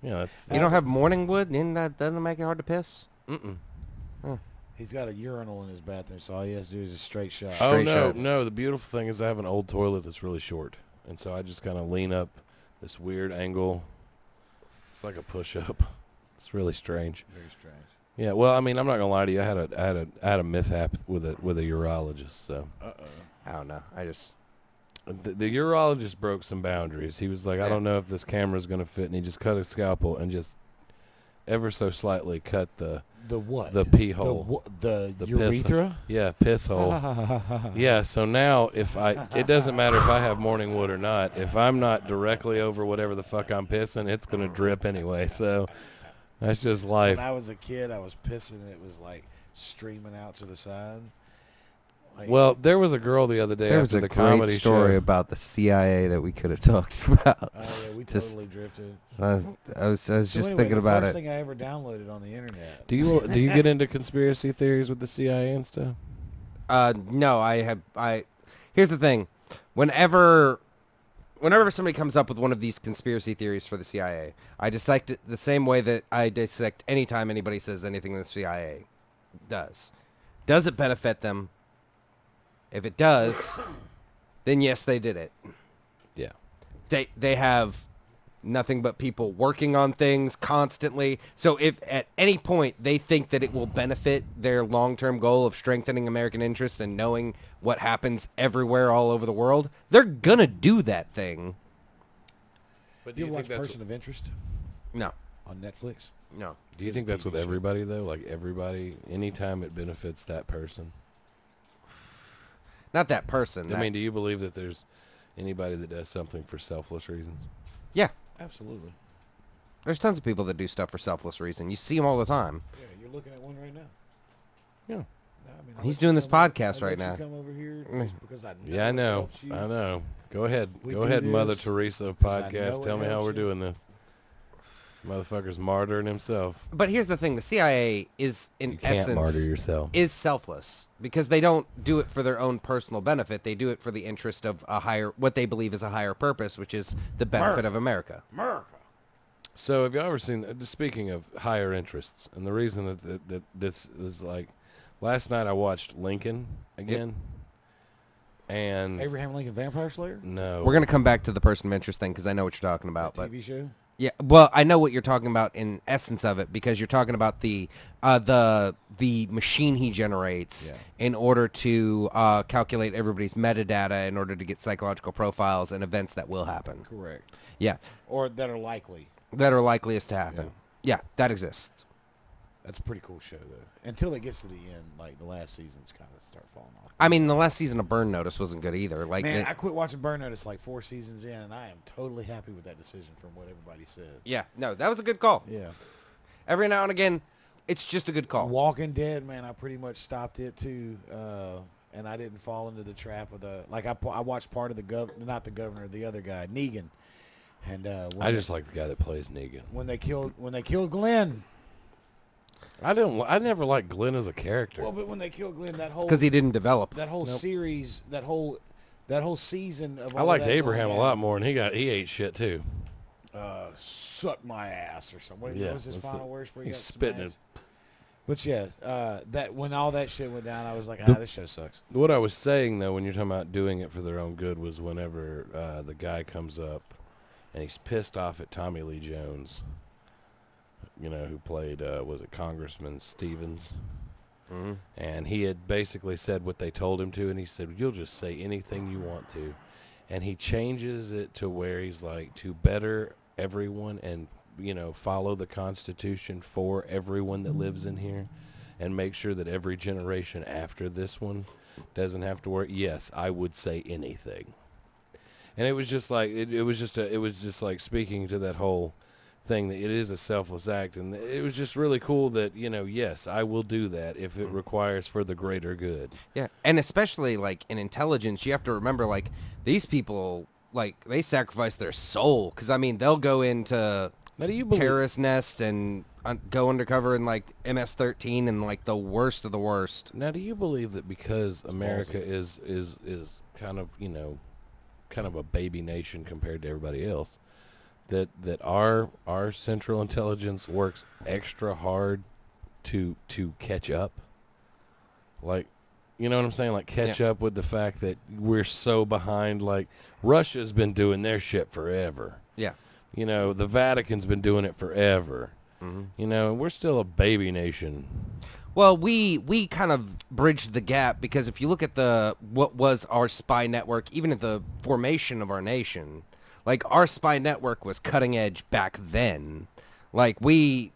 Yeah, that's You don't have morning wood, and that doesn't make it hard to piss? mm-mm. He's got a urinal in his bathroom, so all he has to do is a straight shot. Oh Straight no, shot. no. The beautiful thing is I have an old toilet that's really short, and so I just kind of lean up this weird angle. It's like a push-up. It's really strange. Very strange. Yeah. Well, I mean, I'm not gonna lie to you. I had a mishap with a urologist. So I don't know. I just... the urologist broke some boundaries. He was like, I Yeah. don't know if this camera's gonna fit, and he just cut a scalpel and just ever so slightly cut the what? the pee hole. The The piss- urethra? Yeah, piss hole. Yeah, so now it doesn't matter if I have morning wood or not. If I'm not directly over whatever the fuck I'm pissing, it's going to drip anyway. So that's just life. When I was a kid, I was pissing. It was like streaming out to the side. Like, Well, there was a girl the other day There was after a the great comedy story show. about the CIA that we could have talked about. oh yeah, we just- totally drifted. I was So just anyway, thinking about the it. first thing I ever downloaded on the internet. Do you get into conspiracy theories with the CIA and stuff? No, here's the thing. Whenever somebody comes up with one of these conspiracy theories for the CIA, I dissect it the same way that I dissect any time anybody says anything the CIA does. Does it benefit them? If it does, then yes, they did it. Yeah. They have nothing but people working on things constantly. So if at any point they think that it will benefit their long-term goal of strengthening American interests and knowing what happens everywhere all over the world, they're gonna do that thing. But Do you watch Person of Interest No, on Netflix? no. do you It's think a that's TV with show. everybody though? Like everybody, anytime it benefits that person. Not that person. I mean, do you believe that there's anybody that does something for selfless reasons? yeah, Absolutely. there's tons of people that do stuff for selfless reason. You see them all the time. Yeah, you're looking at one right now. Yeah. No, I mean, I He's let doing you this come over- podcast I right let you now. Come over here Mm. just because I know Yeah, I it know. helps you. I know. Go ahead. We Go do ahead, Mother this Teresa of 'cause I know podcast. it Tell me how helps we're you. doing this. Motherfucker's martyring himself. But here's the thing: the CIA is, in You can't essence, martyr yourself. is selfless because they don't do it for their own personal benefit. They do it for the interest of what they believe is a higher purpose, which is the benefit of America. America. So have you ever seen, speaking of higher interests, and the reason that this is like, last night I watched Lincoln again, and Abraham Lincoln Vampire Slayer? no. We're gonna come back to the person of interest thing because I know what you're talking about. That But TV show? yeah, well, I know what you're talking about in essence of it because you're talking about the machine he generates Yeah. in order to calculate everybody's metadata in order to get psychological profiles and events that will happen. Correct. Yeah, Or that are likely. that are likeliest to happen. Yeah, that exists. That's a pretty cool show, though. Until it gets to the end, like the last seasons kind of start falling off. I mean, the last season of Burn Notice wasn't good either. Like, Man, I quit watching Burn Notice like 4 seasons in, and I am totally happy with that decision from what everybody said. yeah, no, that was a good call. Yeah. Every now and again, it's just a good call. Walking Dead, man, I pretty much stopped it too, and I didn't fall into the trap of the I watched part of not the governor, the other guy, Negan, and I just like the guy that plays Negan. when they killed Glenn. I never liked Glenn as a character. Well, but when they killed Glenn, that whole Because he didn't develop. that whole series, that whole season of I all liked that Abraham going a lot on, more, and he ate shit too. Suck my ass or something. Yeah, What was his that's final words for he he's got spitting smashed? it. But yeah, that when all that shit went down, I was like, this show sucks. What I was saying though, when you're talking about doing it for their own good, was whenever the guy comes up and he's pissed off at Tommy Lee Jones, you know, who played was it Congressman Stevens? And he had basically said what they told him to, and he said, you'll just say anything you want to. And he changes it to where he's like, to better everyone and, follow the Constitution for everyone that lives in here and make sure that every generation after this one doesn't have to worry. Yes, I would say anything. And it was just like, it was just like speaking to that whole thing that it is a selfless act, and it was just really cool that yes, I will do that if it requires for the greater good. Yeah, and especially like in intelligence, you have to remember like these people like they sacrifice their soul because I mean they'll go into terrorist nests and go undercover in like MS-13 and like the worst of the worst. Now, do you believe that because America is kind of kind of a baby nation compared to everybody else, that our Central Intelligence works extra hard to catch up? Like, you know what I'm saying? Like, catch up with the fact that we're so behind. Like, Russia's been doing their shit forever. Yeah. The Vatican's been doing it forever. And we're still a baby nation. Well, we kind of bridged the gap because if you look at what was our spy network, even at the formation of our nation, like, our spy network was cutting edge back then. Like, we,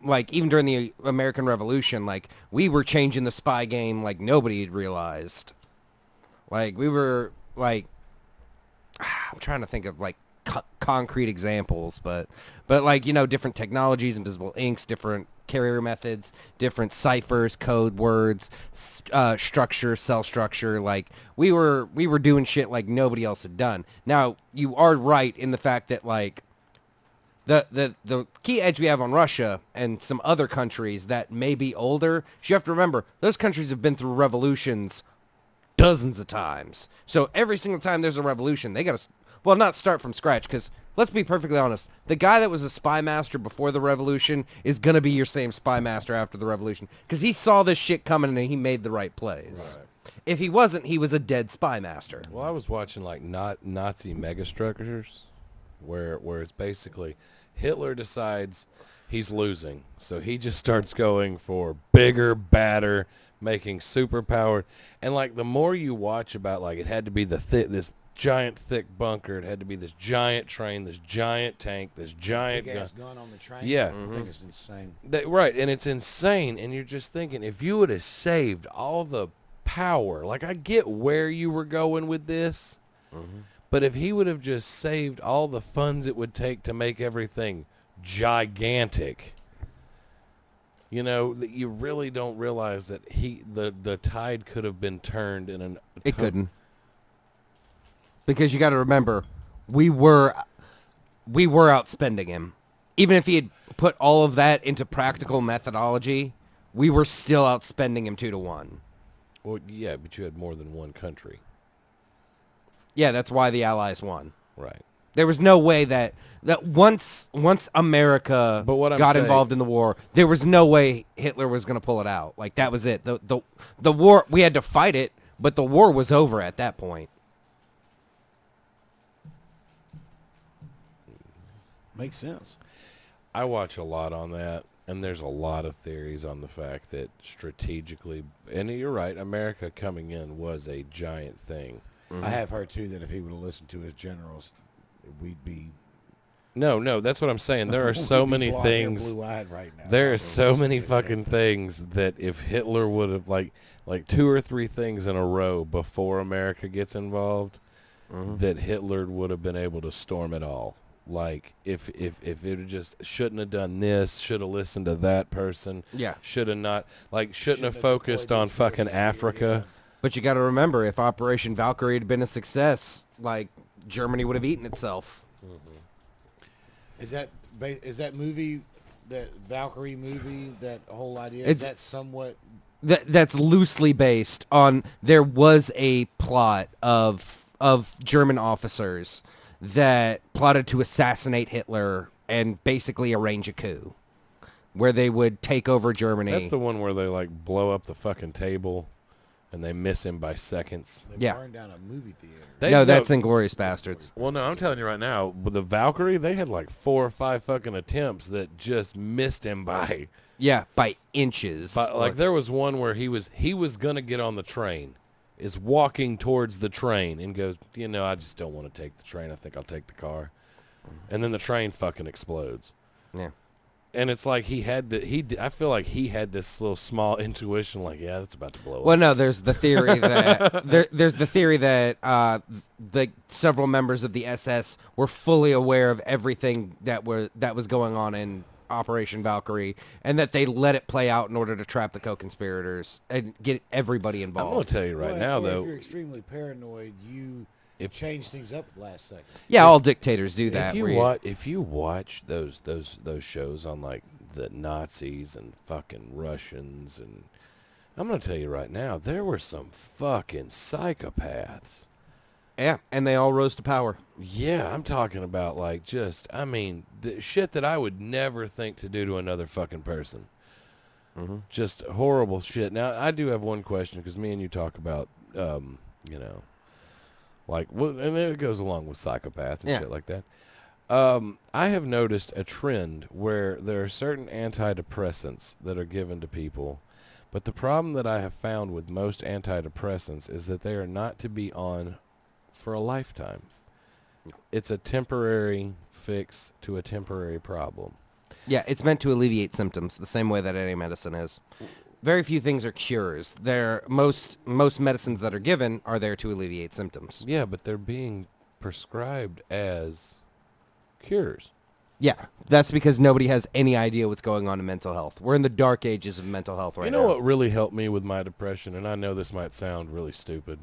like, even during the American Revolution, like, we were changing the spy game like nobody had realized. Like, we were, like, I'm trying to think of, like, concrete examples, but like, different technologies, invisible inks, different carrier methods, different ciphers, code words, structure, cell structure. Like, we were doing shit like nobody else had done. Now, you are right in the fact that like the key edge we have on Russia and some other countries that may be older, you have to remember those countries have been through revolutions dozens of times. So every single time there's a revolution, they got to not start from scratch, because let's be perfectly honest, the guy that was a spy master before the revolution is going to be your same spy master after the revolution, because he saw this shit coming and he made the right plays. Right. If he wasn't, he was a dead spy master. Well, I was watching like Nazi megastructures where it's basically Hitler decides he's losing, so he just starts going for bigger, badder, making superpowered. And like the more you watch about, like, it had to be this giant thick bunker, it had to be this giant train, this giant tank, this giant gun on the train. Yeah. I think it's insane. Right, and it's insane, and you're just thinking, if you would have saved all the power, like, I get where you were going with this, but if he would have just saved all the funds it would take to make everything gigantic, that you really don't realize that the tide could have been turned in an... It couldn't. Because you got to remember, we were outspending him. Even if he had put all of that into practical methodology, we were still outspending him 2-1. Well, yeah, but you had more than one country. Yeah, that's why the Allies won. Right. There was no way that once America got involved in the war, there was no way Hitler was going to pull it out. Like, that was it. The war, we had to fight it, but the war was over at that point. Makes sense. I watch a lot on that, and there's a lot of theories on the fact that strategically, and you're right, America coming in was a giant thing. I have heard, too, that if he would have listened to his generals, we'd be... No, that's what I'm saying. There are so many things. Blue-eyed right now. There are so many fucking things that if Hitler would have, like 2 or 3 things in a row before America gets involved, that Hitler would have been able to storm it all. Like, if it just shouldn't have done this, should have listened to that person. Yeah. Should have not, like, shouldn't have focused on fucking Africa. Yeah. But you got to remember, if Operation Valkyrie had been a success, like, Germany would have eaten itself. Is that movie, that Valkyrie movie, that whole idea, is that somewhat... That's loosely based on, there was a plot of German officers that plotted to assassinate Hitler and basically arrange a coup where they would take over Germany. That's the one where they, like, blow up the fucking table and they miss him by seconds. They Yeah. burned down a movie theater. No, that's Inglourious Bastards. Well, no, I'm telling you right now, with the Valkyrie, they had like 4 or 5 fucking attempts that just missed him by. Yeah, by inches. But like there was one where he was gonna get on the train, is walking towards the train and goes, I just don't want to take the train. I think I'll take the car, and then the train fucking explodes. Yeah. And it's like I feel like he had this little small intuition, like, yeah, that's about to blow up. Well, no, there's the theory that there's the theory that the several members of the SS were fully aware of everything that was going on in Operation Valkyrie, and that they let it play out in order to trap the co-conspirators and get everybody I'm involved. going to tell you right now, If though, you're extremely paranoid, you change things up at the last second. Yeah, all dictators do that. if you watch those shows on like the Nazis and fucking Russians, and I'm going to tell you right now, there were some fucking psychopaths. Yeah, and they all rose to power. Yeah, I'm talking about like the shit that I would never think to do to another fucking person. Mm-hmm. Just horrible shit. Now, I do have one question, because me and you talk about, like, and it goes along with psychopath and shit like that. I have noticed a trend where there are certain antidepressants that are given to people, but the problem that I have found with most antidepressants is that they are not to be on for a lifetime. It's a temporary fix to a temporary problem. Yeah, it's meant to alleviate symptoms the same way that any medicine is. Very few things are cures. Most medicines that are given are there to alleviate symptoms. Yeah, but they're being prescribed as cures. Yeah, that's because nobody has any idea what's going on in mental health. We're in the dark ages of mental health right now. You know what really helped me with my depression, and I know this might sound really stupid,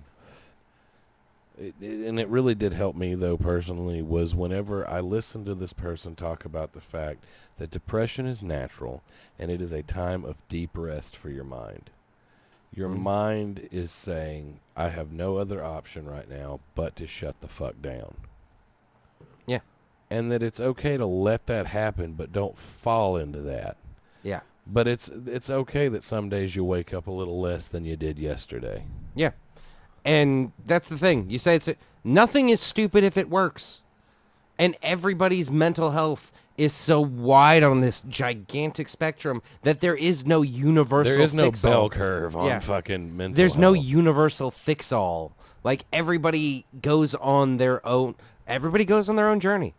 and it really did help me, though, personally, was whenever I listened to this person talk about the fact that depression is natural, and it is a time of deep rest for your mind. Your mind is saying, I have no other option right now but to shut the fuck down. Yeah. And that it's okay to let that happen, but don't fall into that. Yeah. But it's okay that some days you wake up a little less than you did yesterday. Yeah. And that's the thing. You say nothing is stupid if it works. And everybody's mental health is so wide on this gigantic spectrum that there is no universal There is no fix-all. bell curve on fucking mental There's no health. universal fix-all. Like, everybody goes on their own journey.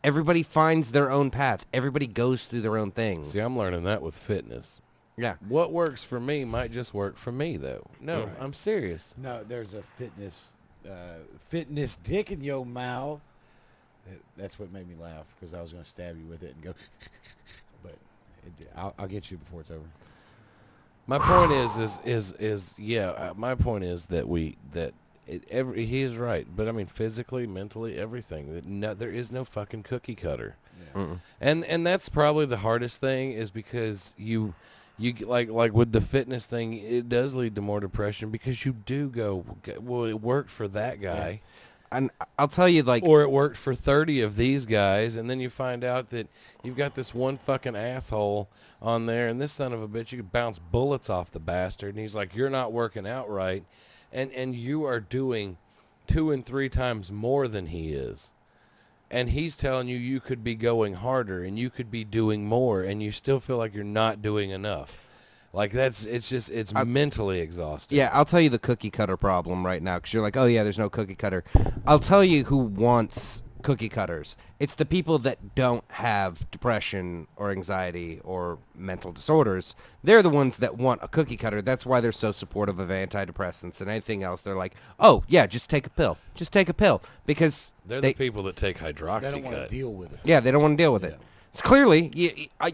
Everybody finds their own path. Everybody goes through their own thing. See, I'm learning that with fitness. Yeah. What works for me might just work for me, though. No, Right. I'm serious. No, there's a fitness dick in your mouth. That's what made me laugh, because I was going to stab you with it and go, but I'll get you before it's over. My point my point is that he is right, but I mean physically, mentally, everything. There is no fucking cookie cutter, and that's probably the hardest thing, is because you like with the fitness thing, it does lead to more depression, because you do go, well, it worked for that guy. Yeah. And I'll tell you, like... Or it worked for 30 of these guys, and then you find out that you've got this one fucking asshole on there, and this son of a bitch, you could bounce bullets off the bastard, and he's like, you're not working out right, and you are doing 2 and 3 times more than he is. And he's telling you you could be going harder, and you could be doing more, and you still feel like you're not doing enough. Like, it's mentally exhausting. Yeah, I'll tell you the cookie cutter problem right now, because you're like, oh yeah, there's no cookie cutter. I'll tell you who wants cookie cutters. It's the people that don't have depression or anxiety or mental disorders. They're the ones that want a cookie cutter. That's why they're so supportive of antidepressants and anything else. They're like, oh yeah, just take a pill. Just take a pill. Because They're the people that take They hydroxycut. don't want to deal with it. yeah, they don't want to deal with it. It's clearly,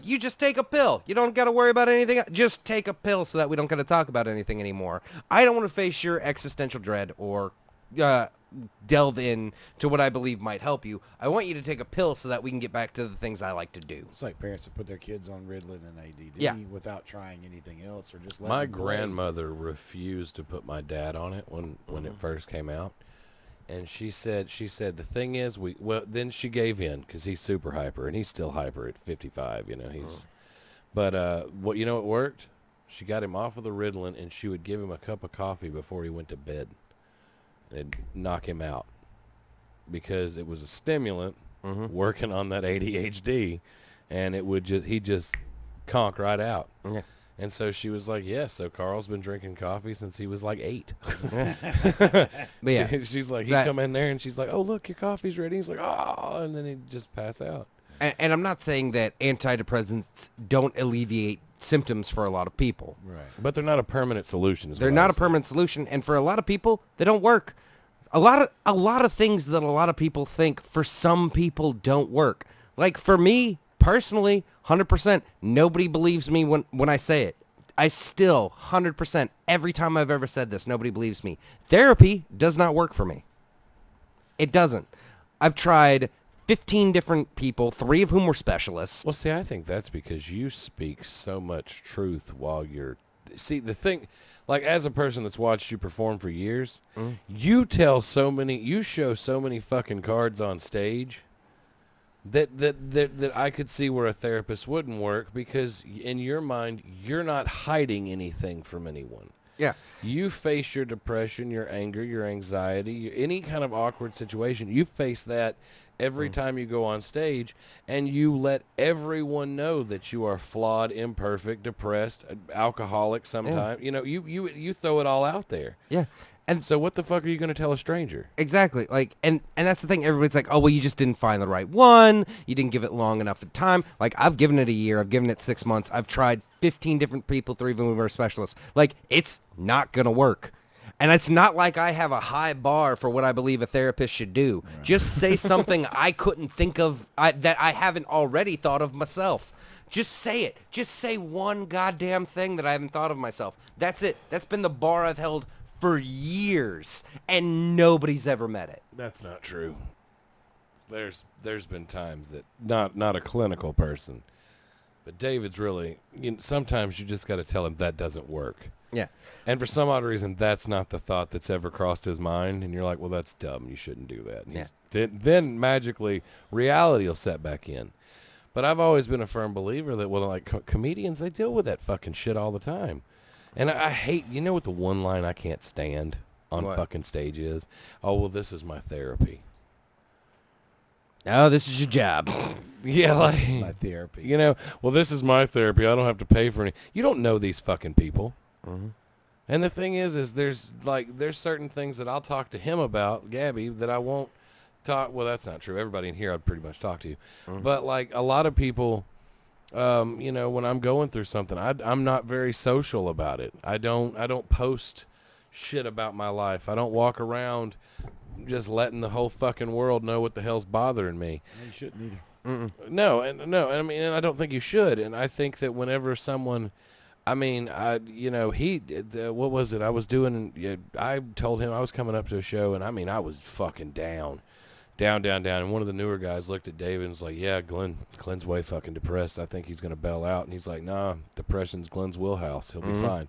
you just take a pill. You don't got to worry about anything. Just take a pill so that we don't got to talk about anything anymore. I don't want to face your existential dread or delve in to what I believe might help you. I want you to take a pill so that we can get back to the things I like to do. It's like parents that put their kids on Ritalin and ADD without trying anything else, or just let My them play. grandmother refused to put my dad on it when it first came out. And she said the thing is, then she gave in, because he's super hyper, and he's still hyper at 55, he's, but, it worked? She got him off of the Ritalin, and she would give him a cup of coffee before he went to bed. It'd knock him out because it was a stimulant working on that ADHD, and he'd just conk right out. Yeah. And so she was like, yeah, so Carl's been drinking coffee since he was like 8. But yeah, She's like, he'd come in there and she's like, oh, look, your coffee's ready. He's like, oh, and then he'd just pass out. and I'm not saying that antidepressants don't alleviate symptoms for a lot of people. Right. But they're not a permanent solution. They're not a permanent solution, and for a lot of people, they don't work. A lot of things that a lot of people think for some people don't work. Like for me personally, 100%, nobody believes me when I say it. I still 100% every time I've ever said this, nobody believes me. Therapy does not work for me. It doesn't. I've tried 15 different people, 3 of whom were specialists. Well, see, I think that's because you speak so much truth while you're... See, the thing, like as a person that's watched you perform for years, you show so many fucking cards on stage that I could see where a therapist wouldn't work, because in your mind, you're not hiding anything from anyone. Yeah. You face your depression, your anger, your anxiety, any kind of awkward situation. You face that every time you go on stage, and you let everyone know that you are flawed, imperfect, depressed, alcoholic sometimes. You know, you throw it all out there. Yeah. And so what the fuck are you going to tell a stranger? Exactly. Like, and that's the thing. Everybody's like, oh, well, you just didn't find the right one. You didn't give it long enough of time. Like, I've given it a year. I've given it 6 months. I've tried 15 different people, 3 of them were specialists. Like, it's not going to work. And it's not like I have a high bar for what I believe a therapist should do. Right. Just say something I couldn't think of, that I haven't already thought of myself. Just say it. Just say one goddamn thing that I haven't thought of myself. That's it. That's been the bar I've held for years, and nobody's ever met it. That's not true. There's been times that not a clinical person, but David's really, sometimes you just got to tell him that doesn't work. Yeah. And for some odd reason, that's not the thought that's ever crossed his mind, and you're like, well, that's dumb. You shouldn't do that. Yeah. Then magically reality will set back in. But I've always been a firm believer that, well, like comedians, they deal with that fucking shit all the time. And I hate, you know what the one line I can't stand on fucking stage is? Oh, well, this is my therapy. Oh, this is your job. Yeah, like, This is my therapy. You know, well, this is my therapy. I don't have to pay for any. You don't know these fucking people. Mm-hmm. And the thing is there's certain things that I'll talk to him about, Gabby, that I won't talk. Well, that's not true. Everybody in here I'd pretty much talk to you. Mm-hmm. But like a lot of people, you know, when I'm going through something, I'm not very social about it. I don't post shit about my life. I don't walk around just letting the whole fucking world know what the hell's bothering me. You shouldn't either. Mm-mm. No, I mean, and I don't think you should. And I think that whenever someone, I mean, what was it? I was doing, I told him I was coming up to a show, and I mean, I was fucking down. And one of the newer guys looked at David and was like, yeah, Glenn's way fucking depressed. I think he's going to bail out. And he's like, nah, depression's Glenn's wheelhouse. He'll be fine.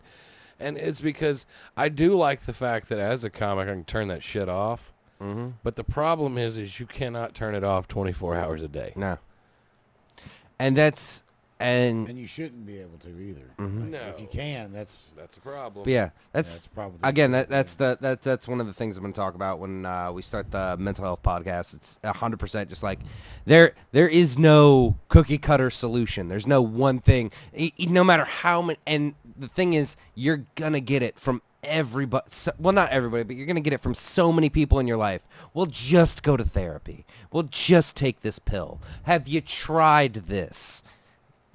And it's because I do like the fact that as a comic, I can turn that shit off. Mm-hmm. But the problem is you cannot turn it off 24 hours a day. No. And that's... And you shouldn't be able to either. Mm-hmm. Like, No. if you can, that's a problem. But yeah, that's a problem. Again, that's one of the things I'm going to talk about when we start the mental health podcast. It's 100% just like there is no cookie cutter solution. There's no one thing. No matter how many, and the thing is, you're gonna get it from everybody. Well, not everybody, but you're gonna get it from so many people in your life. Well, just go to therapy. Well, just take this pill. Have you tried this?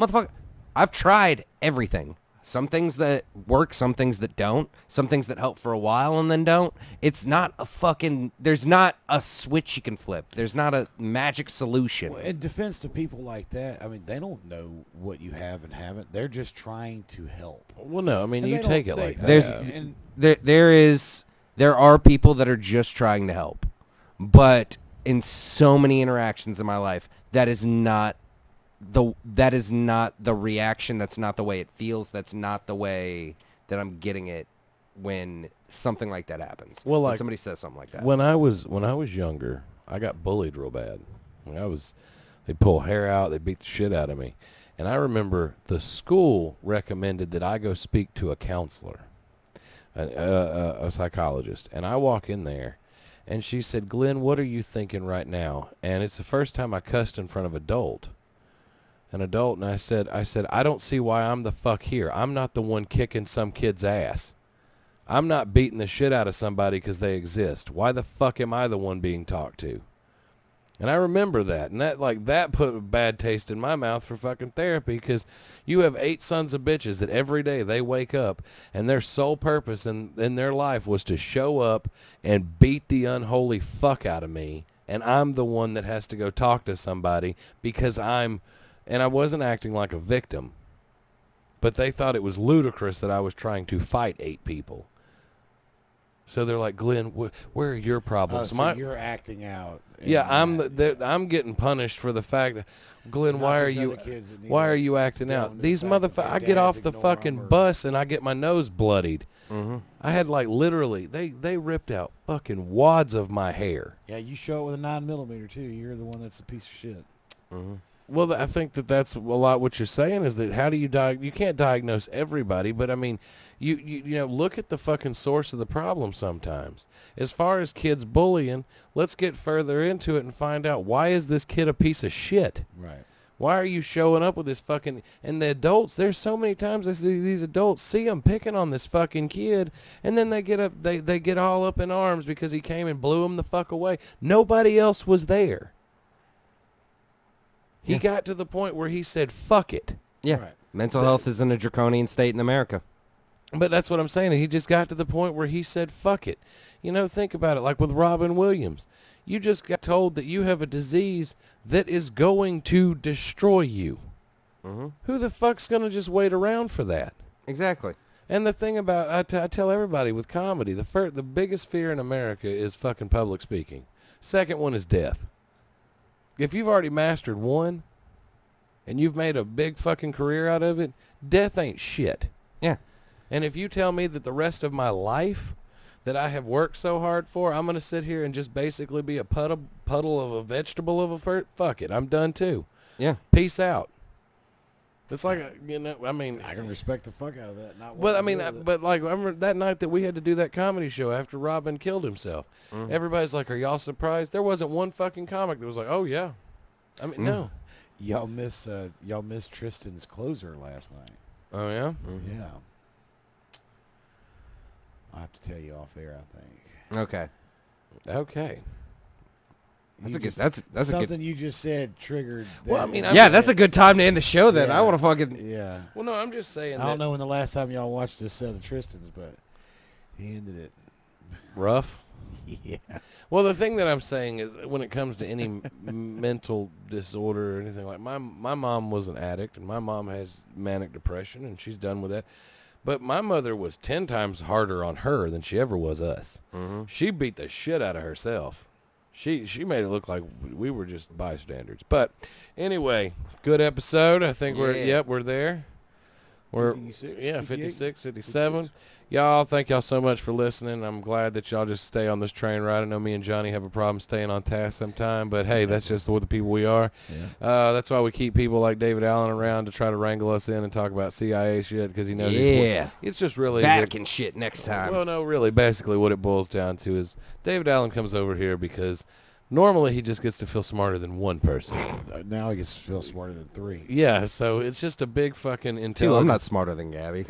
Motherfucker, I've tried everything. Some things that work, some things that don't, some things that help for a while and then don't. It's not there's not a switch you can flip. There's not a magic solution. Well, in defense to people like that, I mean, they don't know what you have and haven't. They're just trying to help. Well, no, I mean, And you they take don't- it like they- that. There are people that are just trying to help. But in so many interactions in my life, that is not the reaction. That's not the way it feels. That's not the way that I'm getting it when something like that happens. Well, when like, somebody says something like that. When I was younger, I got bullied real bad. They'd pull hair out, they'd beat the shit out of me. And I remember the school recommended that I go speak to a counselor, a psychologist. And I walk in there, and she said, Glenn, what are you thinking right now? And it's the first time I cussed in front of an adult. And I said, I don't see why I'm the fuck here. I'm not the one kicking some kid's ass. I'm not beating the shit out of somebody because they exist. Why the fuck am I the one being talked to? And I remember that, and that put a bad taste in my mouth for fucking therapy, because you have 8 sons of bitches that every day they wake up and their sole purpose in their life was to show up and beat the unholy fuck out of me, and I'm the one that has to go talk to somebody because and I wasn't acting like a victim, but they thought it was ludicrous that I was trying to fight 8 people. So they're like, Glenn, where are your problems? So you're acting out. Yeah, I'm getting punished for the fact that, Glenn, why are you acting out? These motherfuckers, I get off the fucking bus and I get my nose bloodied. Mm-hmm. I had literally, they ripped out fucking wads of my hair. Yeah, you show it with a 9mm too. You're the one that's a piece of shit. Mm-hmm. Well, I think that's a lot what you're saying is that how do you you can't diagnose everybody, but I mean, you know, look at the fucking source of the problem sometimes. As far as kids bullying, let's get further into it and find out, why is this kid a piece of shit? Right. Why are you showing up with this fucking... And the adults, there's so many times these adults see them picking on this fucking kid, and then they get all up in arms because he came and blew them the fuck away. Nobody else was there. He got to the point where he said, fuck it. Yeah. Right. Mental health is in a draconian state in America. But that's what I'm saying. He just got to the point where he said, fuck it. You know, think about it. Like with Robin Williams. You just got told that you have a disease that is going to destroy you. Mm-hmm. Who the fuck's going to just wait around for that? Exactly. And the thing about, I tell everybody with comedy, the biggest fear in America is fucking public speaking. Second one is death. If you've already mastered one and you've made a big fucking career out of it, death ain't shit. Yeah. And if you tell me that the rest of my life that I have worked so hard for, I'm going to sit here and just basically be a puddle of a vegetable of a fuck it, I'm done too. Yeah. Peace out. It's like, you know, I mean, I can respect the fuck out of that. But I mean, but like, I remember that night that we had to do that comedy show after Robin killed himself. Mm-hmm. Everybody's like, "Are y'all surprised?" There wasn't one fucking comic that was like, "Oh yeah." I mean, no. Y'all miss Tristan's closer last night. Oh yeah. Mm-hmm. Yeah. I'll have to tell you off air, I think. Okay. Okay. That's something you just said triggered. Well, I mean, that's a good time to end the show. Then I want to fucking. Yeah. Well, no, I'm just saying. I don't know when the last time y'all watched this set of Tristan's, but he ended it rough. Yeah. Well, the thing that I'm saying is, when it comes to any mental disorder or anything like, my mom was an addict, and my mom has manic depression, and she's done with that. But my mother was 10 times harder on her than she ever was us. Mm-hmm. She beat the shit out of herself. She made it look like we were just bystanders. But anyway, good episode. I think we're there. We're 56, 56, 57. 56. Y'all, thank y'all so much for listening. I'm glad that y'all just stay on this train ride. I know me and Johnny have a problem staying on task sometime, but hey, that's just the people we are. Yeah. That's why we keep people like David Allen around to try to wrangle us in and talk about CIA shit, because he knows it's just really Vatican shit next time. Well, no, really, basically what it boils down to is David Allen comes over here because normally he just gets to feel smarter than one person. Now he gets to feel smarter than 3. Yeah, so it's just a big fucking intelligence. I'm not smarter than Gabby.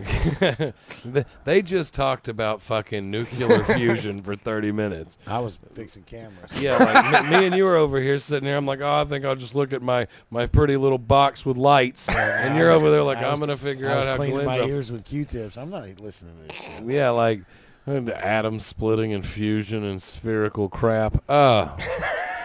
They just talked about fucking nuclear fusion for 30 minutes. I was fixing cameras. Yeah, like me and you were over here sitting here. I'm like, I think I'll just look at my pretty little box with lights. And you're over there like, I'm going to figure out how cleaning my ears with Q-tips. I'm not listening to this shit. Yeah, like the atom splitting and fusion and spherical crap.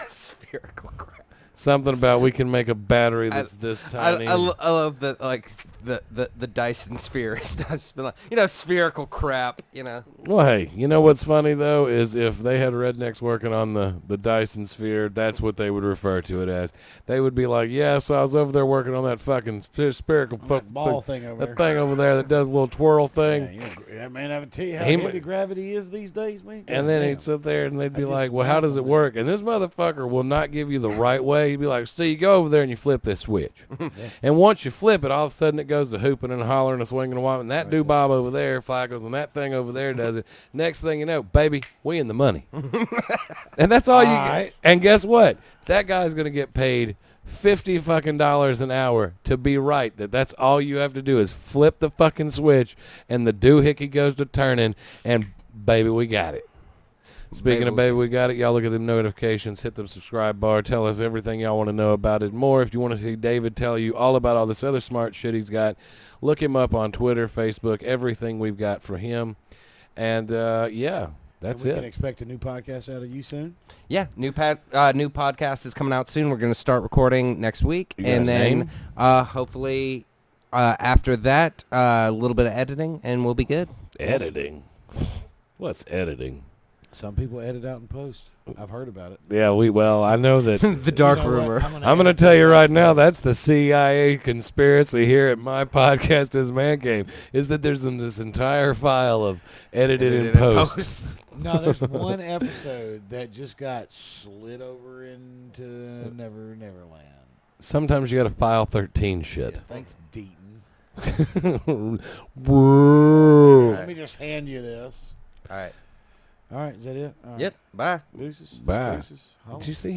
Spherical crap. Something about we can make a battery that's this tiny. I love that, like, the Dyson sphere. It's not just been like, spherical crap, Well, hey, you know what's funny, though, is if they had rednecks working on the Dyson sphere, that's what they would refer to it as. They would be like, yes, I was over there working on that fucking spherical ball thing over there. that thing over there that does a little twirl thing. Yeah, that man, I would tell you how He heavy gravity is these days, man. And then he'd sit there and they'd be like, well, how does it work? And this motherfucker will not give you the right way. He'd be like, see, you go over there and you flip this switch. And once you flip it, all of a sudden it goes to hooping and hollering and swinging and whopping. And that doobob over there, fly goes, and that thing over there does it. Next thing you know, baby, we in the money. And that's all you get. And guess what? That guy's going to get paid $50 fucking an hour to be right. That's all you have to do is flip the fucking switch and the doohickey goes to turning and baby, we got it. Speaking of baby, we got it. Y'all look at the notifications, hit the subscribe bar, tell us everything y'all want to know about it more. If you want to see David tell you all about all this other smart shit he's got, look him up on Twitter, Facebook, everything we've got for him. And, yeah, that's it. We can expect a new podcast out of you soon? Yeah, new podcast is coming out soon. We're going to start recording next week. And then hopefully after that, a little bit of editing, and we'll be good. Editing? What's editing? Some people edit out in post. I've heard about it. Yeah, I know that. The dark rumor. I'm going to tell you right now, that's the CIA conspiracy here at my podcast as Man Cave, is that there's this entire file of edited in post. No, there's one episode that just got slid over into Neverland. Sometimes you got to file 13 shit. Yeah, thanks, Deaton. Let me just hand you this. All right. All right, is that it? All right. Yep. Bye. Deuces. Bye. Deuces. Did you see